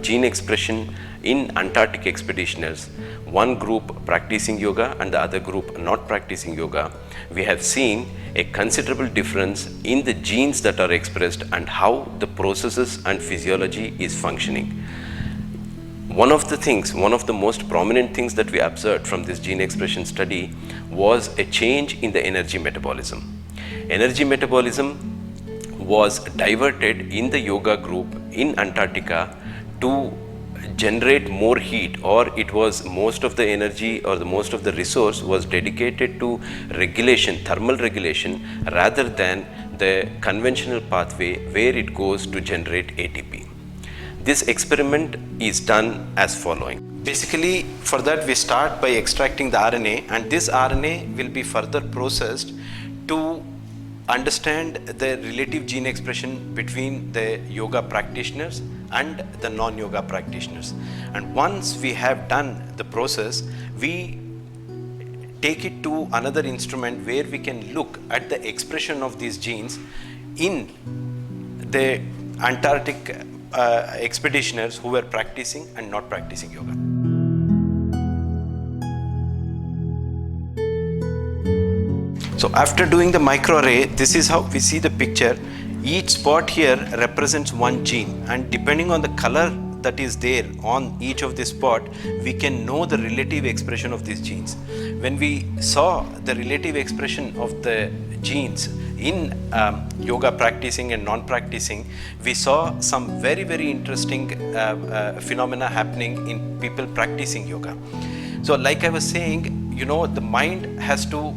gene expression in Antarctic expeditioners, one group practicing yoga and the other group not practicing yoga, we have seen a considerable difference in the genes that are expressed and how the processes and physiology is functioning. One of the most prominent things that we observed from this gene expression study was a change in the energy metabolism. Energy metabolism was diverted in the yoga group in Antarctica to generate more heat, or it was most of the energy or the most of the resource was dedicated to regulation, thermal regulation, rather than the conventional pathway where it goes to generate ATP. This experiment is done as following. Basically, for that we start by extracting the RNA, and this RNA will be further processed to understand the relative gene expression between the yoga practitioners and the non-yoga practitioners. And once we have done the process, we take it to another instrument where we can look at the expression of these genes in the Antarctic expeditioners who were practicing and not practicing yoga. So after doing the microarray, this is how we see the picture. Each spot here represents one gene, and depending on the color that is there on each of the spot, we can know the relative expression of these genes. When we saw the relative expression of the genes in yoga practicing and non-practicing, we saw some very interesting phenomena happening in people practicing yoga. So like I was saying, you know, the mind has to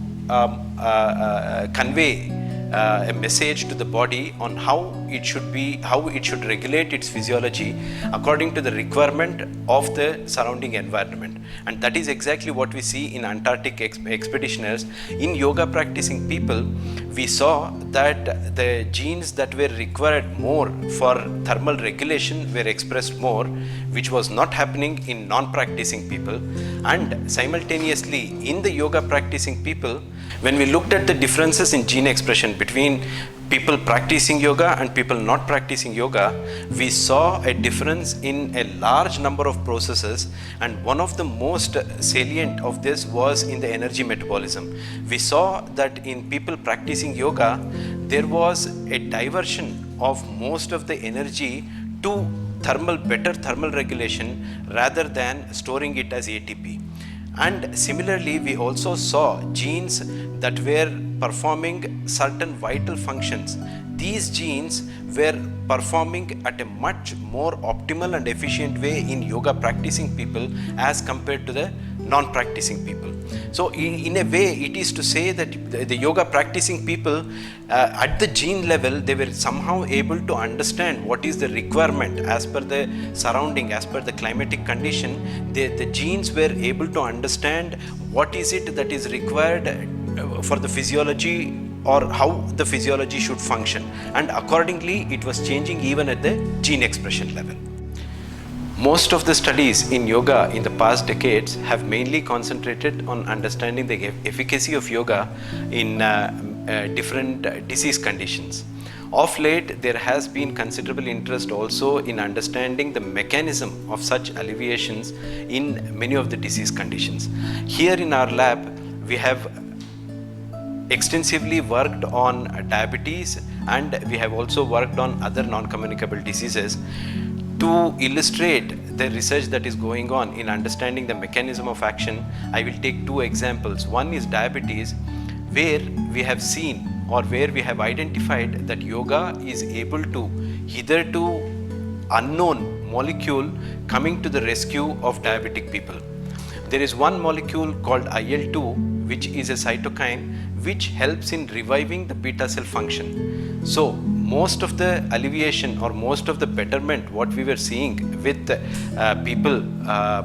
convey a message to the body on how it should regulate its physiology according to the requirement of the surrounding environment. And that is exactly what we see in Antarctic expeditioners. In yoga practicing people, we saw that the genes that were required more for thermal regulation were expressed more, which was not happening in non-practicing people. And simultaneously in the yoga practicing people, when we looked at the differences in gene expression between people practicing yoga and people not practicing yoga, we saw a difference in a large number of processes, and one of the most salient of this was in the energy metabolism. We saw that in people practicing yoga, there was a diversion of most of the energy to better thermal regulation rather than storing it as ATP. And similarly, we also saw genes that were performing certain vital functions. These genes were performing at a much more optimal and efficient way in yoga practicing people as compared to the non-practicing people. So in a way, it is to say that the yoga practicing people at the gene level, they were somehow able to understand what is the requirement as per the surrounding, as per the climatic condition. The genes were able to understand what is it that is required for the physiology, or how the physiology should function, and accordingly it was changing even at the gene expression level. Most of the studies in yoga in the past decades have mainly concentrated on understanding the efficacy of yoga in different disease conditions. Of late, there has been considerable interest also in understanding the mechanism of such alleviations in many of the disease conditions. Here in our lab, we have extensively worked on diabetes, and we have also worked on other non-communicable diseases. To illustrate the research that is going on in understanding the mechanism of action, I will take two examples. One is diabetes, where we have seen, or where we have identified that yoga is able to hitherto unknown molecule coming to the rescue of diabetic people. There is one molecule called IL-2, which is a cytokine which helps in reviving the beta cell function. So most of the alleviation or most of the betterment what we were seeing with people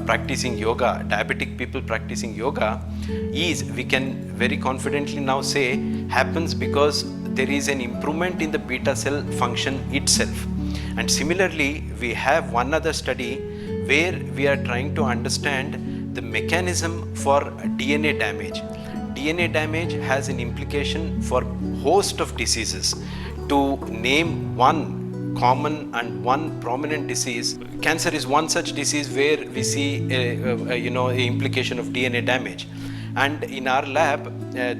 practicing yoga, diabetic people practicing yoga, is, we can very confidently now say, happens because there is an improvement in the beta cell function itself. And similarly, we have one other study where we are trying to understand the mechanism for DNA damage. DNA damage has an implication for host of diseases. To name one common and one prominent disease, cancer is one such disease where we see a implication of DNA damage. And in our lab,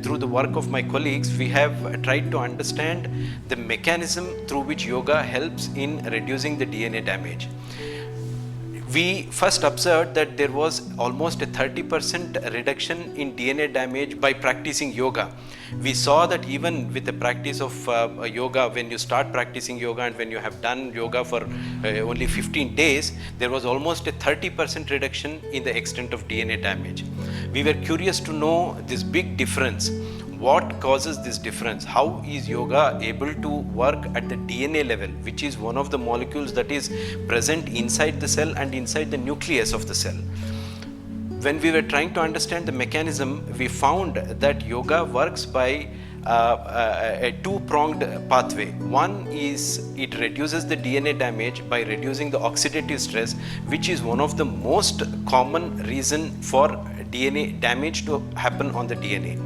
through the work of my colleagues, we have tried to understand the mechanism through which yoga helps in reducing the DNA damage. We first observed that there was almost a 30% reduction in DNA damage by practicing yoga. We saw that even with the practice of yoga, when you start practicing yoga and when you have done yoga for only 15 days, there was almost a 30% reduction in the extent of DNA damage. We were curious to know this big difference. What causes this difference? How is yoga able to work at the DNA level, which is one of the molecules that is present inside the cell and inside the nucleus of the cell? When we were trying to understand the mechanism, we found that yoga works by a two-pronged pathway. One is it reduces the DNA damage by reducing the oxidative stress, which is one of the most common reason for DNA damage to happen on the DNA.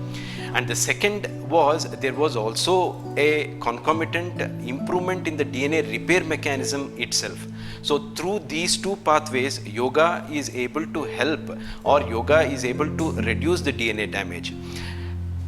And the second was, there was also a concomitant improvement in the DNA repair mechanism itself. So through these two pathways, yoga is able to help, or yoga is able to reduce the DNA damage.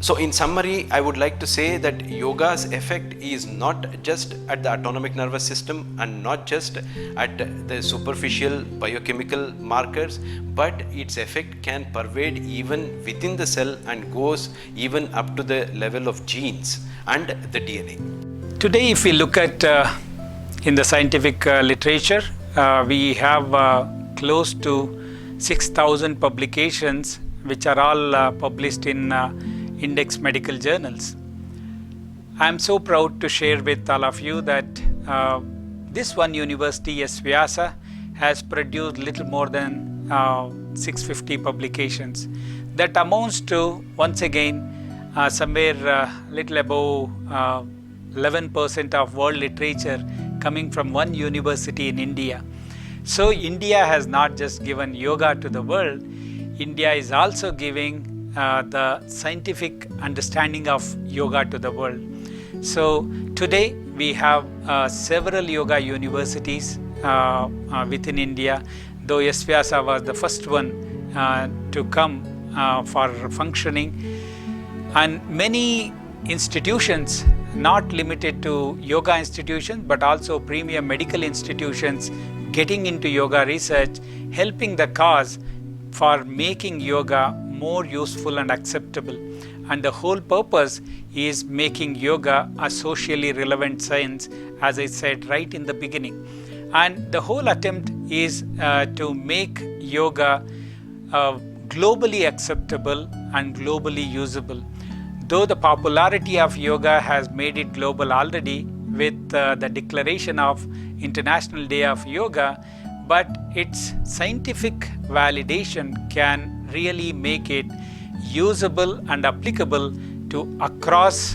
So in summary, I would like to say that yoga's effect is not just at the autonomic nervous system and not just at the superficial biochemical markers, but its effect can pervade even within the cell and goes even up to the level of genes and the DNA. Today, if we look at in the scientific literature, we have close to 6,000 publications which are all published in index medical journals. I'm so proud to share with all of you that this one university, S. Vyasa, has produced little more than 650 publications. That amounts to, once again, somewhere little above 11% of world literature coming from one university in India. So India has not just given yoga to the world, India is also giving the scientific understanding of yoga to the world. So today we have several yoga universities within India, though S. Vyasa was the first one to come for functioning, and many institutions, not limited to yoga institutions but also premier medical institutions, getting into yoga research, helping the cause for making yoga more useful and acceptable. And the whole purpose is making yoga a socially relevant science, as I said right in the beginning. And the whole attempt is to make yoga globally acceptable and globally usable. Though the popularity of yoga has made it global already with the declaration of International Day of Yoga, but its scientific validation can really make it usable and applicable to across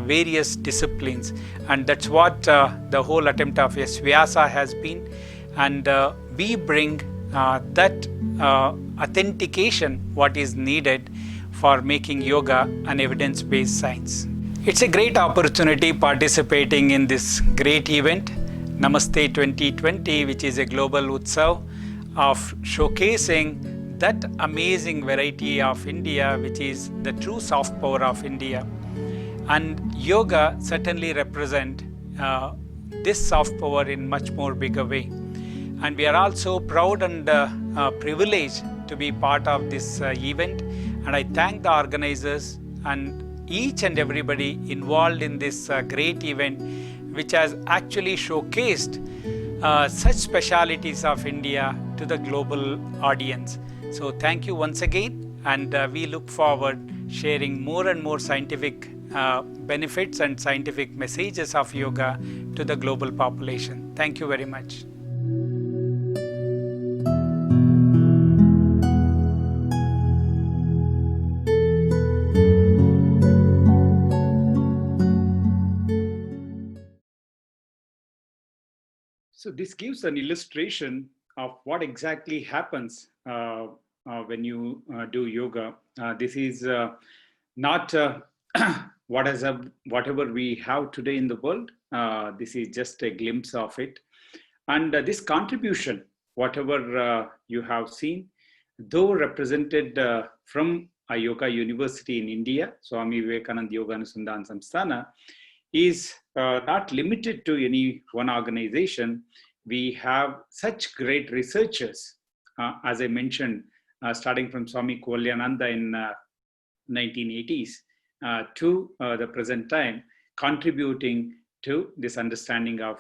various disciplines. And that's what the whole attempt of S. Vyasa has been. And we bring that authentication, what is needed for making yoga an evidence-based science. It's a great opportunity participating in this great event, Namaste 2020, which is a global utsav of showcasing that amazing variety of India, which is the true soft power of India. And yoga certainly represent this soft power in much more bigger way. And we are also proud and privileged to be part of this event. And I thank the organizers and each and everybody involved in this great event, which has actually showcased such specialities of India to the global audience. So thank you once again, and we look forward sharing more and more scientific benefits and scientific messages of yoga to the global population. Thank you very much. So this gives an illustration of what exactly happens when you do yoga. This is not whatever we have today in the world. This is just a glimpse of it. And this contribution, whatever you have seen, though represented from a yoga university in India, Swami Vivekananda Yoga Anusandhana Samsthana, is not limited to any one organization. We have such great researchers, as I mentioned, starting from Swami Kovalyananda in 1980s to the present time, contributing to this understanding of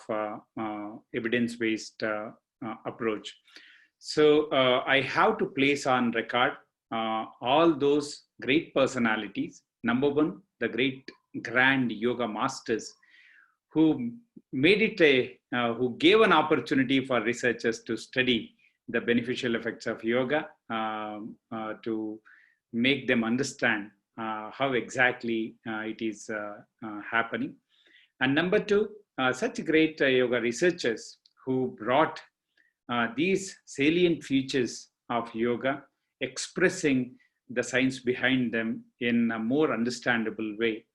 evidence-based approach. So I have to place on record all those great personalities. Number one, the great grand yoga masters who made it who gave an opportunity for researchers to study the beneficial effects of yoga, to make them understand how exactly it is happening. And number two, such great yoga researchers who brought these salient features of yoga, expressing the science behind them in a more understandable way.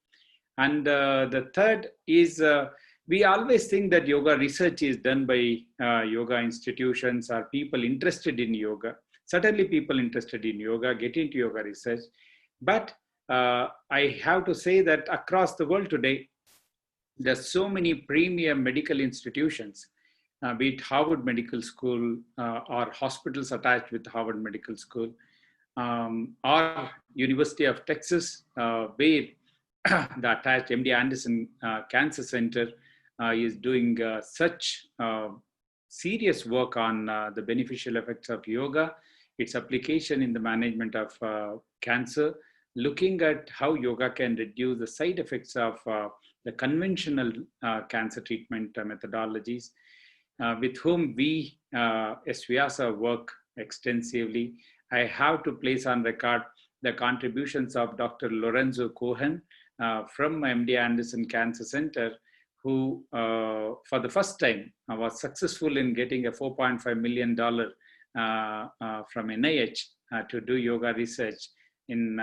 And the third is we always think that yoga research is done by yoga institutions or people interested in yoga. Certainly people interested in yoga get into yoga research, but I have to say that across the world today, there's so many premium medical institutions, be it Harvard Medical School or hospitals attached with Harvard Medical School, or University of Texas, where the attached MD Anderson Cancer Center is doing such serious work on the beneficial effects of yoga, its application in the management of cancer, looking at how yoga can reduce the side effects of the conventional cancer treatment methodologies, with whom we, SVIASA, work extensively. I have to place on record the contributions of Dr. Lorenzo Cohen from MD Anderson Cancer Center, who for the first time was successful in getting a $4.5 million from NIH to do yoga research in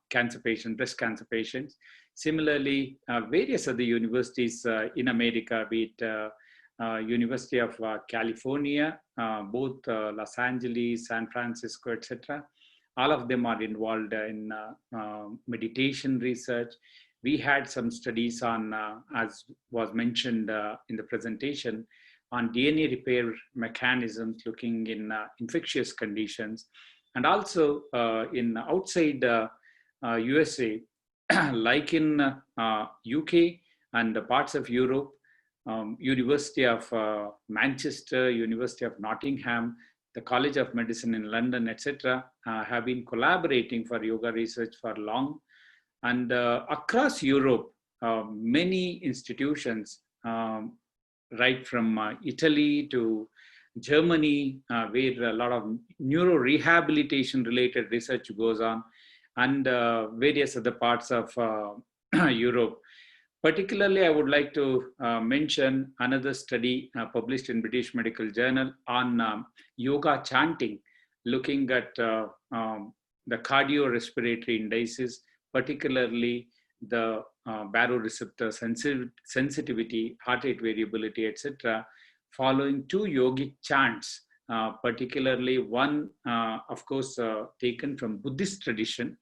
cancer patients, breast cancer patients. Similarly, various other universities in America, be it University of California, both Los Angeles, San Francisco, etc. All of them are involved in meditation research. We had some studies on, as was mentioned in the presentation, on DNA repair mechanisms, looking in infectious conditions, and also in outside USA, like in UK and parts of Europe, University of Manchester, University of Nottingham, the College of Medicine in London, etc., have been collaborating for yoga research for long. And across Europe, many institutions, right from Italy to Germany, where a lot of neuro-rehabilitation related research goes on, and various other parts of Europe. Particularly, I would like to mention another study published in British Medical Journal on yoga chanting, looking at the cardiorespiratory indices, particularly the baroreceptor sensitivity, heart rate variability, etc., following two yogic chants, particularly one, of course, taken from Buddhist tradition,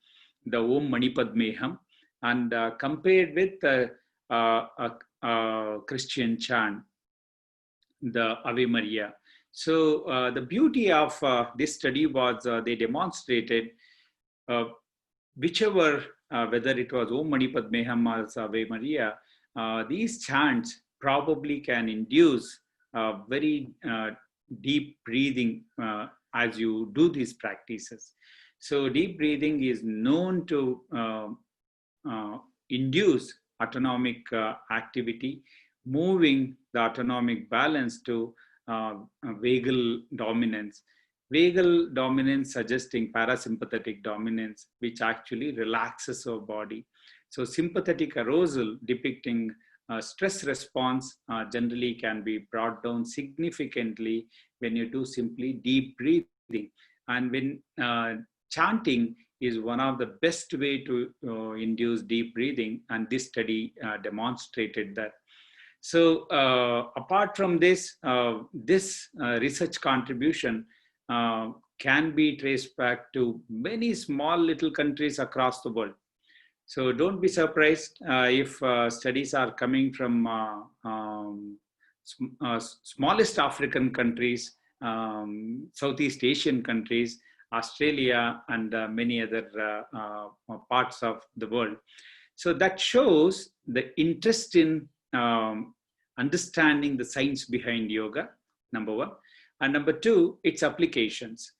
the Om Mani Padmeham, and compared with a Christian chant, the Ave Maria. So the beauty of this study was they demonstrated whichever, whether it was Om Mani Padmeham or Ave Maria, these chants probably can induce very deep breathing as you do these practices. So deep breathing is known to induce autonomic activity, moving the autonomic balance to vagal dominance. Vagal dominance suggesting parasympathetic dominance, which actually relaxes our body. So sympathetic arousal depicting stress response generally can be brought down significantly when you do simply deep breathing. And when chanting is one of the best way to induce deep breathing, and this study demonstrated that. So apart from this, this research contribution can be traced back to many small little countries across the world. So don't be surprised if studies are coming from smallest African countries, Southeast Asian countries, Australia, and many other parts of the world. So that shows the interest in understanding the science behind yoga, number one. And number two, its applications.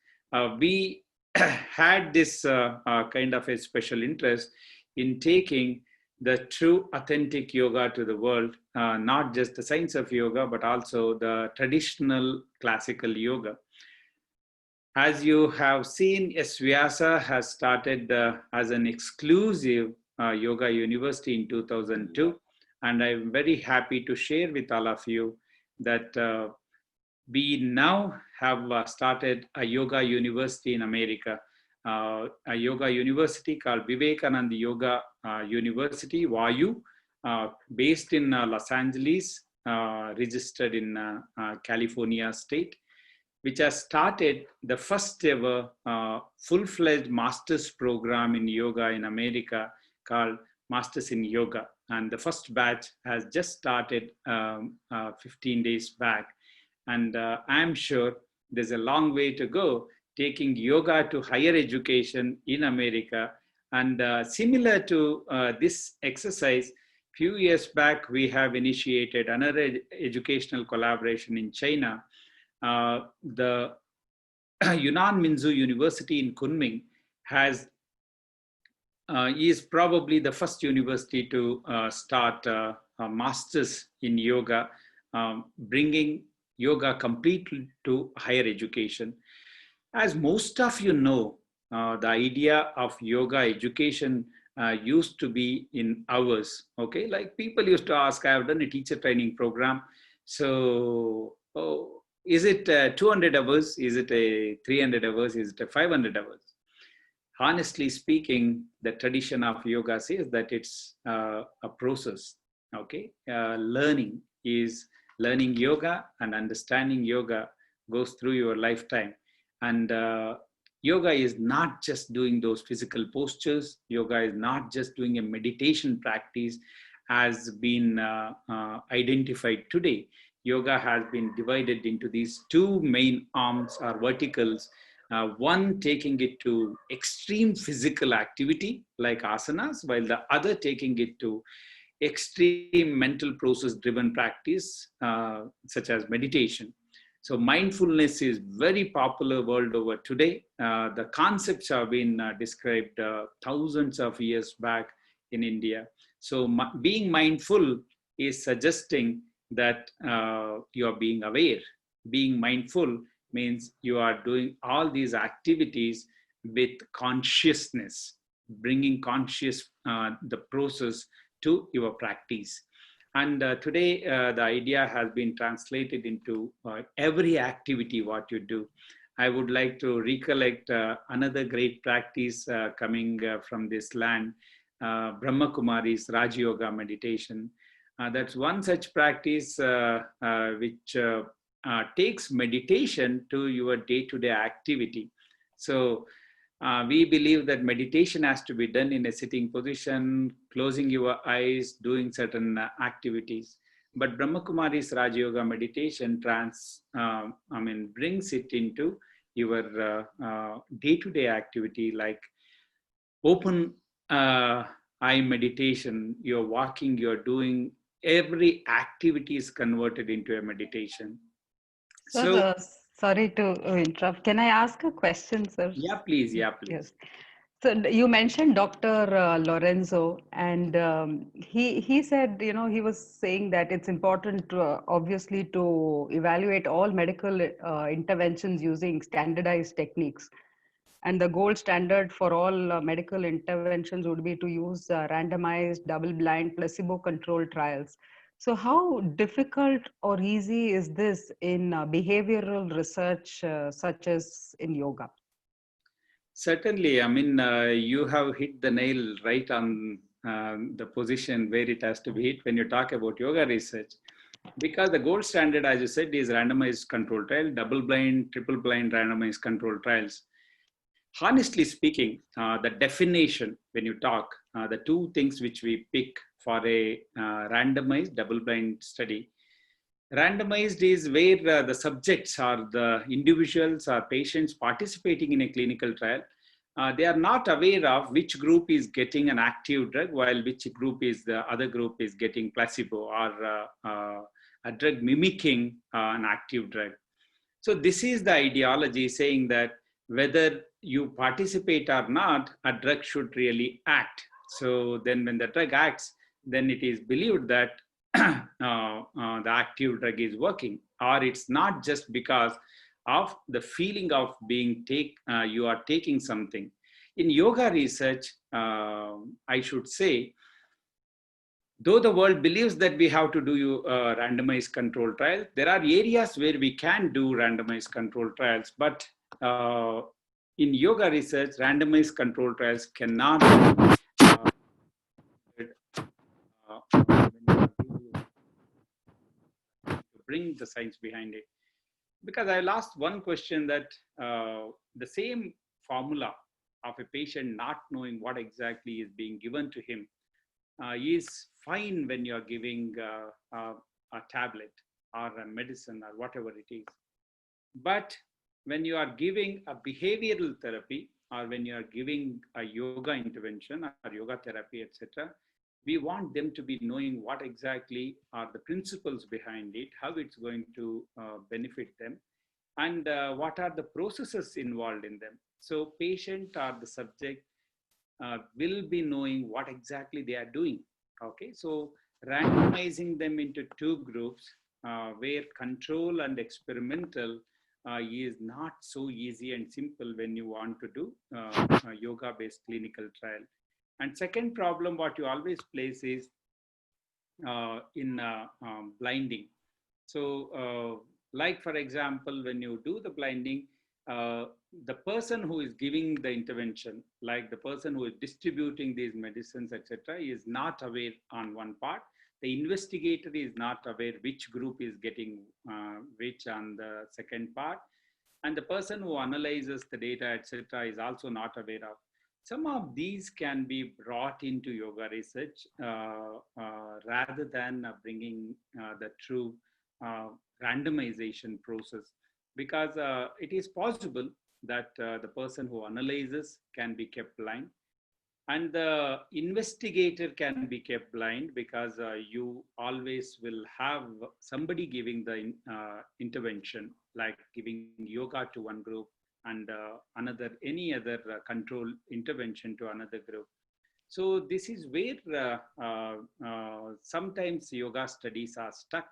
We had this kind of a special interest in taking the true authentic yoga to the world, not just the science of yoga, but also the traditional classical yoga. As you have seen, SVIASA has started as an exclusive yoga university in 2002. And I'm very happy to share with all of you that we now have started a yoga university in America, a yoga university called Vivekananda Yoga University, VAYU, based in Los Angeles, registered in California state. which has started the first ever full-fledged master's program in yoga in America called Masters in Yoga. And the first batch has just started 15 days back. And I'm sure there's a long way to go taking yoga to higher education in America. And similar to this exercise, few years back, we have initiated another educational collaboration in China. The Yunnan Minzu University in Kunming is probably the first university to start a master's in yoga, bringing yoga completely to higher education. As most of you know, the idea of yoga education used to be in hours. Okay, like people used to ask, I have done a teacher training program. So, is it 200 hours? Is it a 300 hours? Is it a 500 hours? Honestly speaking, the tradition of yoga says that it's a process. Okay, learning yoga, and understanding yoga goes through your lifetime. And yoga is not just doing those physical postures. Yoga is not just doing a meditation practice as been identified today. Yoga has been divided into these two main arms or verticals. One taking it to extreme physical activity like asanas, while the other taking it to extreme mental process driven practice such as meditation. So mindfulness is very popular world over today. The concepts have been described thousands of years back in India. So being mindful is suggesting that you are being aware. Being mindful means you are doing all these activities with consciousness, bringing conscious the process to your practice. And today, the idea has been translated into every activity what you do. I would like to recollect another great practice coming from this land, Brahma Kumari's Raj Yoga meditation. That's one such practice which takes meditation to your day-to-day activity. So we believe that meditation has to be done in a sitting position, closing your eyes, doing certain activities. But Brahma Kumari's Raj Yoga meditation brings it into your day-to-day activity, like open eye meditation. You're walking, you're doing, every activity is converted into a meditation. Sir, So, sorry to interrupt. Can I ask a question, sir? yeah, please. Yeah, please. Yes. So you mentioned Dr. Lorenzo, and he said, you know, he was saying that it's important to, obviously, to evaluate all medical interventions using standardized techniques. And the gold standard for all medical interventions would be to use randomized, double-blind, placebo-controlled trials. So how difficult or easy is this in behavioral research, such as in yoga? Certainly, I mean, you have hit the nail right on the position where it has to be hit when you talk about yoga research. Because the gold standard, as you said, is randomized control trial, double-blind, triple-blind randomized control trials. Honestly speaking, the definition, when you talk, the two things which we pick for a randomized double-blind study. Randomized is where the subjects or the individuals or patients participating in a clinical trial, they are not aware of which group is getting an active drug while which group is the other group is getting placebo or a drug mimicking an active drug. So this is the ideology saying that whether you participate or not, a drug should really act. So then when the drug acts, then it is believed that the active drug is working, or it's not just because of the feeling of being you are taking something. In yoga research, I should say, though the world believes that we have to do randomized control trials, there are areas where we can do randomized control trials, but in yoga research, randomized control trials cannot bring the science behind it. because I'll ask one question that the same formula of a patient not knowing what exactly is being given to him is fine when you're giving a tablet or a medicine or whatever it is. But when you are giving a behavioral therapy or when you are giving a yoga intervention or yoga therapy, etc., we want them to be knowing what exactly are the principles behind it, how it's going to benefit them, and what are the processes involved in them. So patient or the subject will be knowing what exactly they are doing. Okay, so randomizing them into two groups where control and experimental is not so easy and simple when you want to do a yoga-based clinical trial. And second problem, what you always place is in blinding. So, like for example, when you do the blinding, the person who is giving the intervention, like the person who is distributing these medicines, etc., is not aware on one part. The investigator is not aware which group is getting which on the second part. And the person who analyzes the data, etc., is also not aware of. Some of these can be brought into yoga research rather than bringing the true randomization process, because it is possible that the person who analyzes can be kept blind and the investigator can be kept blind, because you always will have somebody giving the intervention, like giving yoga to one group and any other control intervention to another group. So this is where sometimes yoga studies are stuck.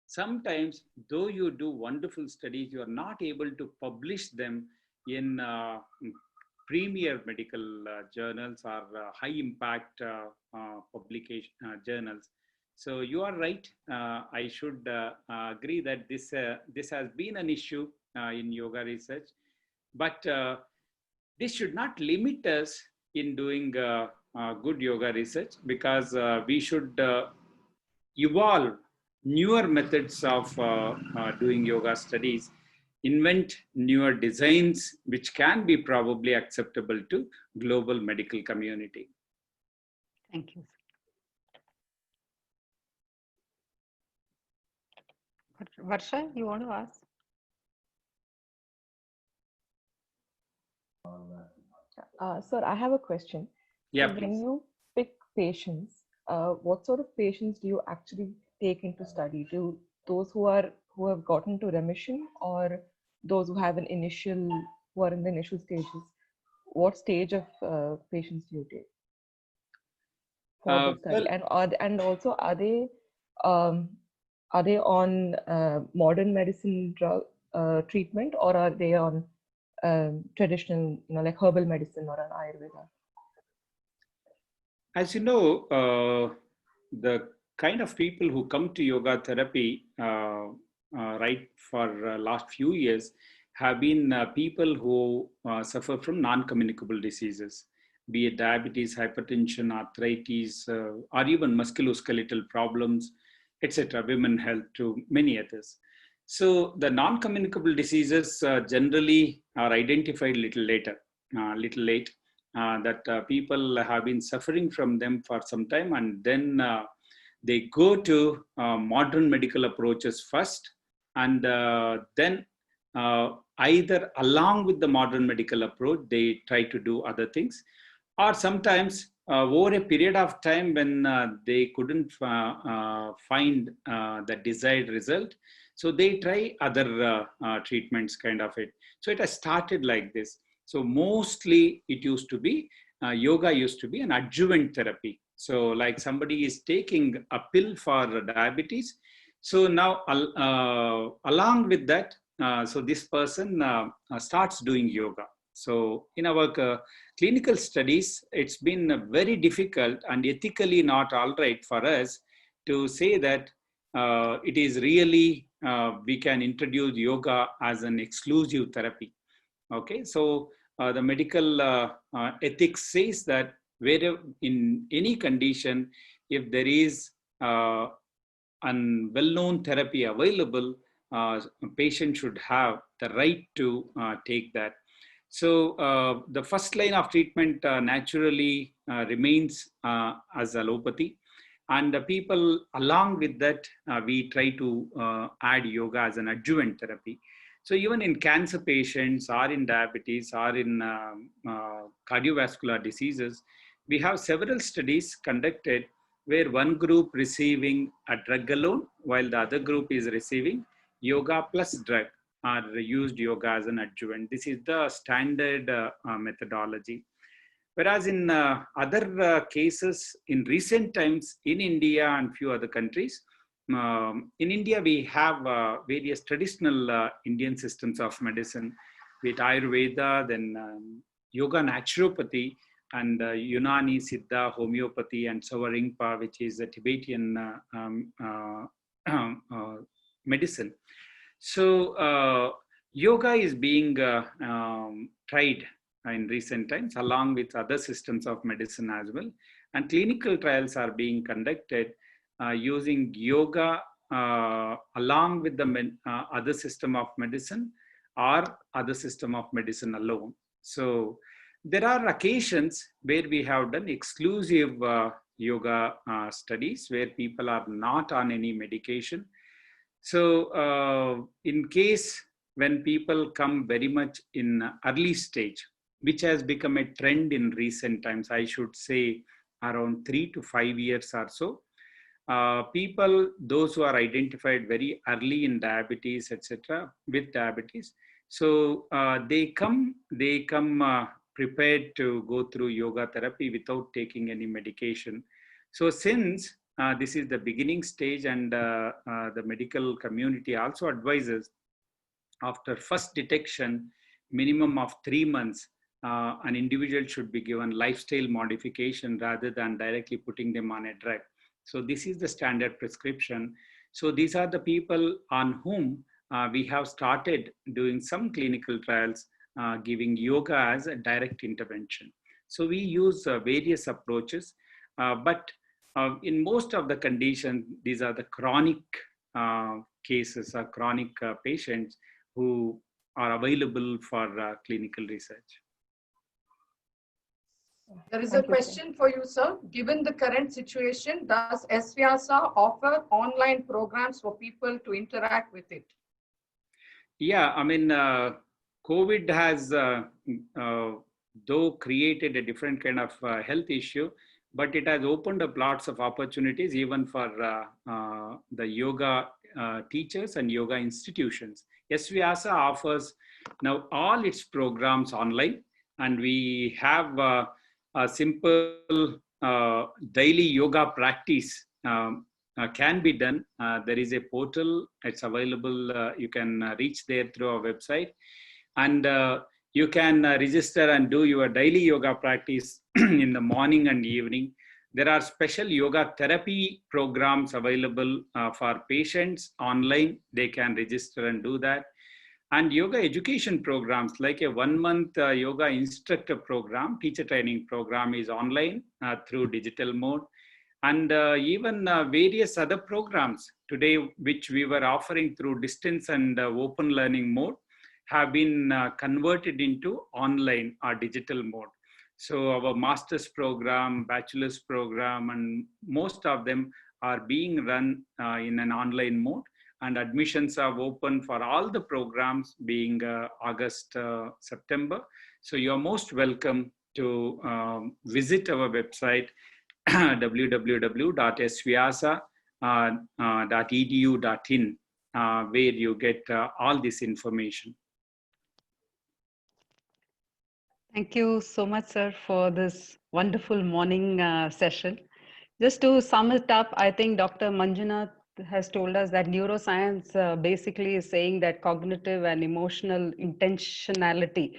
Sometimes, though you do wonderful studies, you are not able to publish them in premier medical journals or high impact publication journals. So you are right. I should agree that this has been an issue in yoga research, but this should not limit us in doing good yoga research, because we should evolve newer methods of doing yoga studies, invent newer designs which can be probably acceptable to global medical community. Thank you. Varsha, you want to ask? Sir, I have a question. Yeah, So when please. you pick patients, what sort of patients do you actually take into study? Do those who have gotten to remission, or those who are in the initial stages? What stage of patients do you take for the study? Well, And also, are they on modern medicine drug treatment, or are they on traditional, like herbal medicine or an Ayurveda? as you know, the kind of people who come to yoga therapy right for last few years have been people who suffer from non-communicable diseases, be it diabetes, hypertension, arthritis, or even musculoskeletal problems, etc., women health, to many others. So the non-communicable diseases generally are identified little late, that people have been suffering from them for some time, and then they go to modern medical approaches first, and then either along with the modern medical approach, they try to do other things, or sometimes over a period of time when they couldn't find the desired result, so they try other treatments, kind of it. So it has started like this. So mostly it used to be, yoga used to be an adjuvant therapy. So like somebody is taking a pill for diabetes. So now along with that, so this person starts doing yoga. So in our clinical studies, it's been very difficult and ethically not all right for us to say that it is really, we can introduce yoga as an exclusive therapy. Okay, so the medical ethics says that wherever in any condition, if there is a well-known therapy available, a patient should have the right to take that. So the first line of treatment naturally remains as allopathy. And the people, along with that, we try to add yoga as an adjuvant therapy. So even in cancer patients or in diabetes or in cardiovascular diseases, we have several studies conducted where one group receiving a drug alone while the other group is receiving yoga plus drug, or used yoga as an adjuvant. This is the standard methodology. Whereas in other cases in recent times in India and few other countries, in India we have various traditional Indian systems of medicine, with Ayurveda, then yoga naturopathy, and Unani, Siddha, homeopathy, and Sawaringpa, which is a Tibetan medicine. So yoga is being tried in recent times along with other systems of medicine as well. And clinical trials are being conducted using yoga along with the other system of medicine or other system of medicine alone. So there are occasions where we have done exclusive yoga studies where people are not on any medication. So in case when people come very much in early stage, which has become a trend in recent times, I should say around 3 to 5 years or so, people, those who are identified very early in diabetes, etc., with diabetes, so they come prepared to go through yoga therapy without taking any medication. So since this is the beginning stage, and the medical community also advises after first detection, minimum of 3 months, an individual should be given lifestyle modification rather than directly putting them on a drug. So this is the standard prescription. So these are the people on whom we have started doing some clinical trials, giving yoga as a direct intervention. So we use various approaches, but in most of the conditions, these are the chronic cases or chronic patients who are available for clinical research. There is a question for you, sir. Given the current situation, does SVYASA offer online programs for people to interact with it? Yeah, I mean, COVID has, though created a different kind of health issue, but it has opened up lots of opportunities even for the yoga teachers and yoga institutions. SVYASA offers now all its programs online, and we have a simple daily yoga practice can be done. There is a portal, it's available, you can reach there through our website, and you can register and do your daily yoga practice in the morning and evening. There are special yoga therapy programs available for patients online. They can register and do that. And yoga education programs like a 1-month yoga instructor program, teacher training program is online through digital mode. And even various other programs today, which we were offering through distance and open learning mode, have been converted into online or digital mode. So our master's program, bachelor's program, and most of them are being run in an online mode. And admissions are open for all the programs being August, September. So you're most welcome to visit our website, www.svyasa.edu.in, where you get all this information. Thank you so much, sir, for this wonderful morning session. Just to sum it up, I think Dr. Manjunath has told us that neuroscience basically is saying that cognitive and emotional intentionality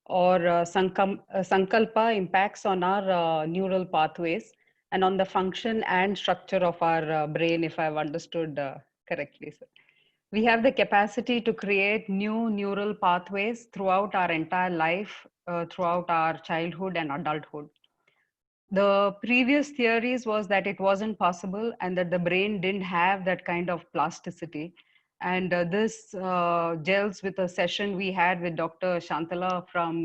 or sankalpa impacts on our neural pathways and on the function and structure of our brain, if I've understood correctly, sir. We have the capacity to create new neural pathways throughout our entire life, throughout our childhood and adulthood. The previous theories was that it wasn't possible and that the brain didn't have that kind of plasticity. And this gels with a session we had with Dr. Shantala from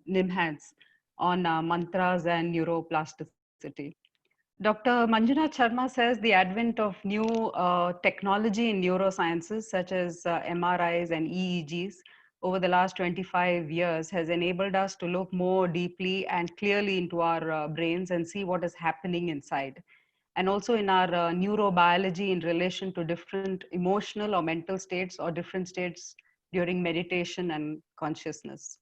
NIMHANS on mantras and neuroplasticity. Dr. Manjunath Sharma says the advent of new technology in neurosciences, such as MRIs and EEGs, over the last 25 years has enabled us to look more deeply and clearly into our brains and see what is happening inside. And also in our neurobiology in relation to different emotional or mental states or different states during meditation and consciousness.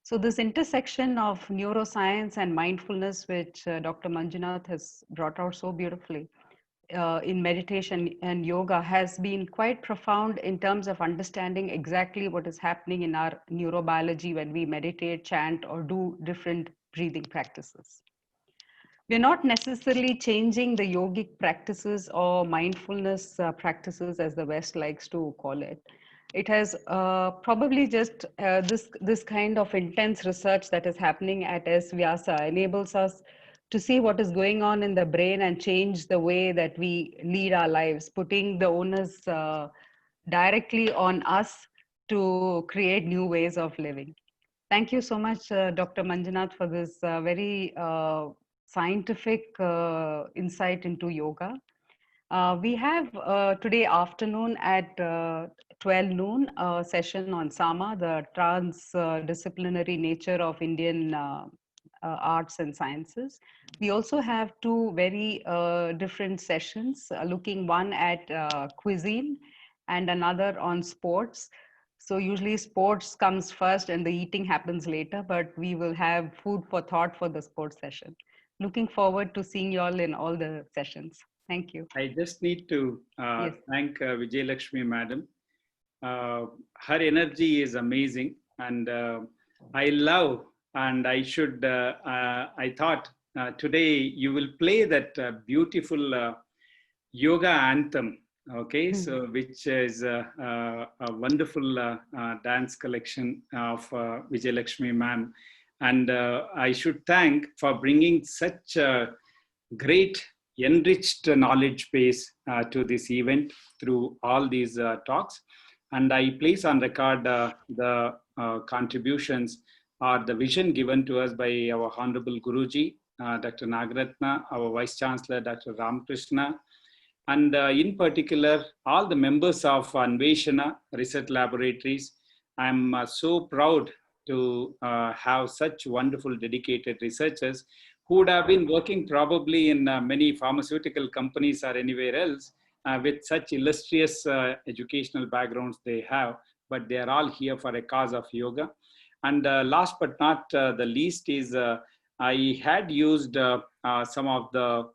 So this intersection of neuroscience and mindfulness, which Dr. Manjunath has brought out so beautifully in meditation and yoga, has been quite profound in terms of understanding exactly what is happening in our neurobiology when we meditate, chant, or do different breathing practices. We're not necessarily changing the yogic practices or mindfulness practices, as the West likes to call it. It has probably just this kind of intense research that is happening at S. Vyasa enables us to see what is going on in the brain and change the way that we lead our lives, putting the onus directly on us to create new ways of living. Thank you so much, Dr. Manjunath, for this very scientific insight into yoga. We have today afternoon at 12 noon a session on Sama, the transdisciplinary nature of Indian arts and sciences. We also have two very different sessions, looking one at cuisine and another on sports. So usually sports comes first and the eating happens later, but we will have food for thought for the sports session. Looking forward to seeing you all in all the sessions. Thank you. I just need to Yes. thank Vijay Lakshmi madam. Her energy is amazing, and I love, and I thought today you will play that beautiful yoga anthem, okay? So which is a wonderful dance collection of Vijay Lakshmi ma'am. And I should thank for bringing such a great enriched knowledge base to this event through all these talks. And I place on record the contributions or the vision given to us by our Honorable Guruji, Dr. Nagaratna, our Vice Chancellor, Dr. Ramakrishna, and in particular, all the members of Anveshana Research Laboratories. I'm so proud to have such wonderful dedicated researchers who would have been working probably in many pharmaceutical companies or anywhere else with such illustrious educational backgrounds they have, but they are all here for a cause of yoga. And last but not the least is I had used some of the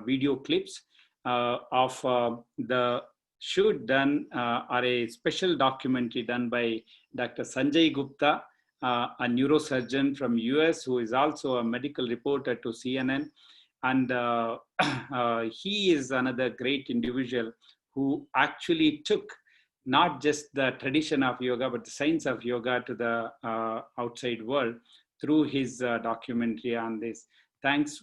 video clips of the shoot done or a special documentary done by Dr. Sanjay Gupta, a neurosurgeon from US who is also a medical reporter to CNN. And he is another great individual who actually took not just the tradition of yoga, but the science of yoga to the outside world through his documentary on this. Thanks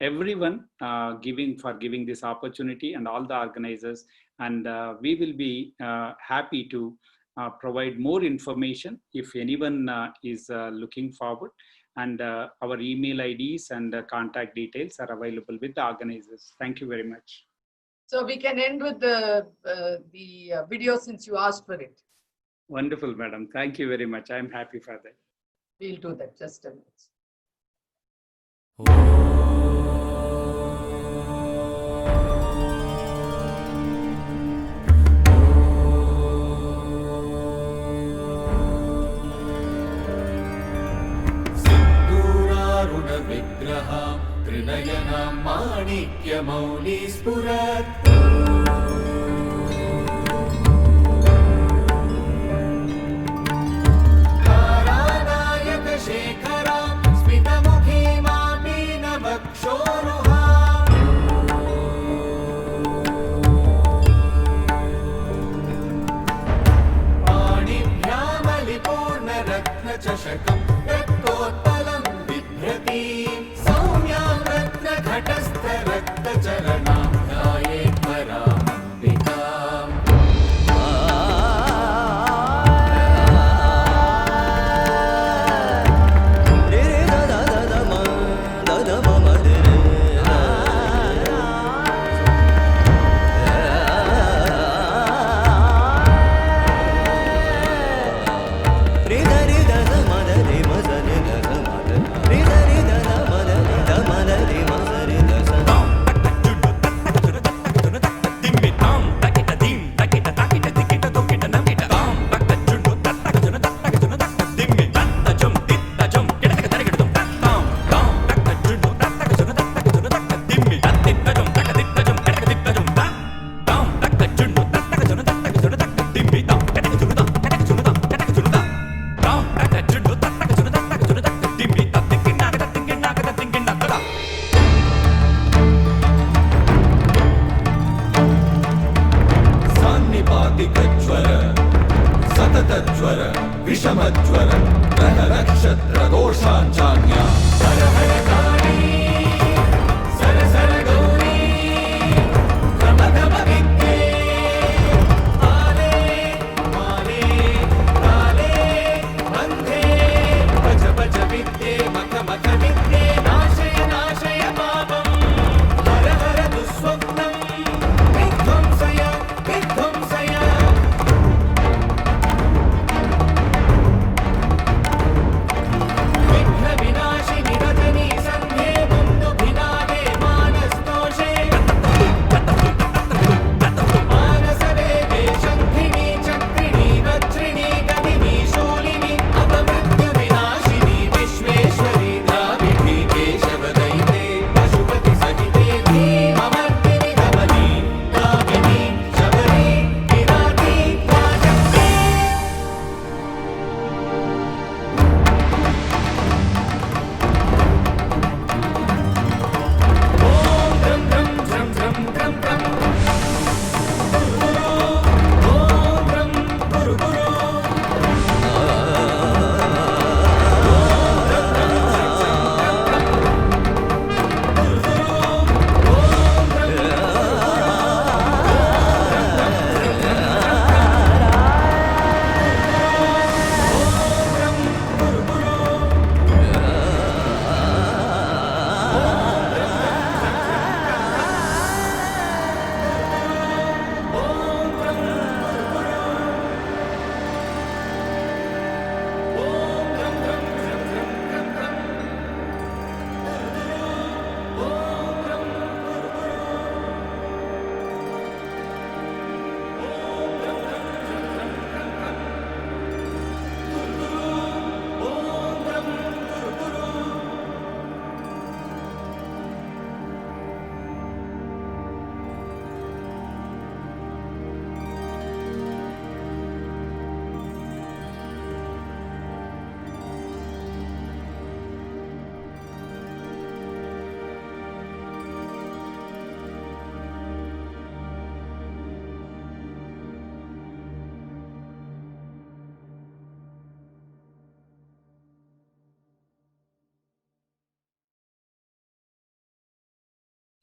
everyone for giving this opportunity and all the organizers. And we will be happy to provide more information if anyone is looking forward. And our email IDs and contact details are available with the organizers. Thank you very much. So we can end with the video since you asked for it. Wonderful, madam. Thank you very much. I'm happy for that. We'll do that just a minute. विग्रह त्रिनयन माणिक्य मौली स्फुरत् तारानायक शेखरा स्मितमुखी मापीन वक्षोरुहा पाणिभ्यामलिपूर्ण रत्न चषकं रक्तोत्पलं सौम्यां रत्नघटस्थ रक्तचरणां ध्यायेत् परामम्बिकाम् वर विषमज्वर ग्रह नक्षत्र दोषाञ्चान्या हर हर काली sir sir Gauri गम गम विद्ये आले माले काले बन्धे भज भज विद्ये मख मख विद्ये नाशय नाशय पापम् हर हर दुःस्वप्नम् विध्वंसय विध्वंसय विघ्न विनाशिनि रजनी सन्ध्ये मुन्दुभिनादे मानस्तोषे मानसवेदे शङ्खिनी चक्रिणी वज्रिणी गदिनी शूलिनी अपमृत्युविनाशिनी विश्वेश्वरी द्राविडी केशवदयिते पशुपति सहिते धीममर्दिनि धवनी कामिनी शबरी विराटी वाचक्री ॐ द्रं द्रं द्रं द्रं द्रं द्रं ॐ द्रं गुरु गुरु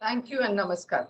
Thank you and namaskar.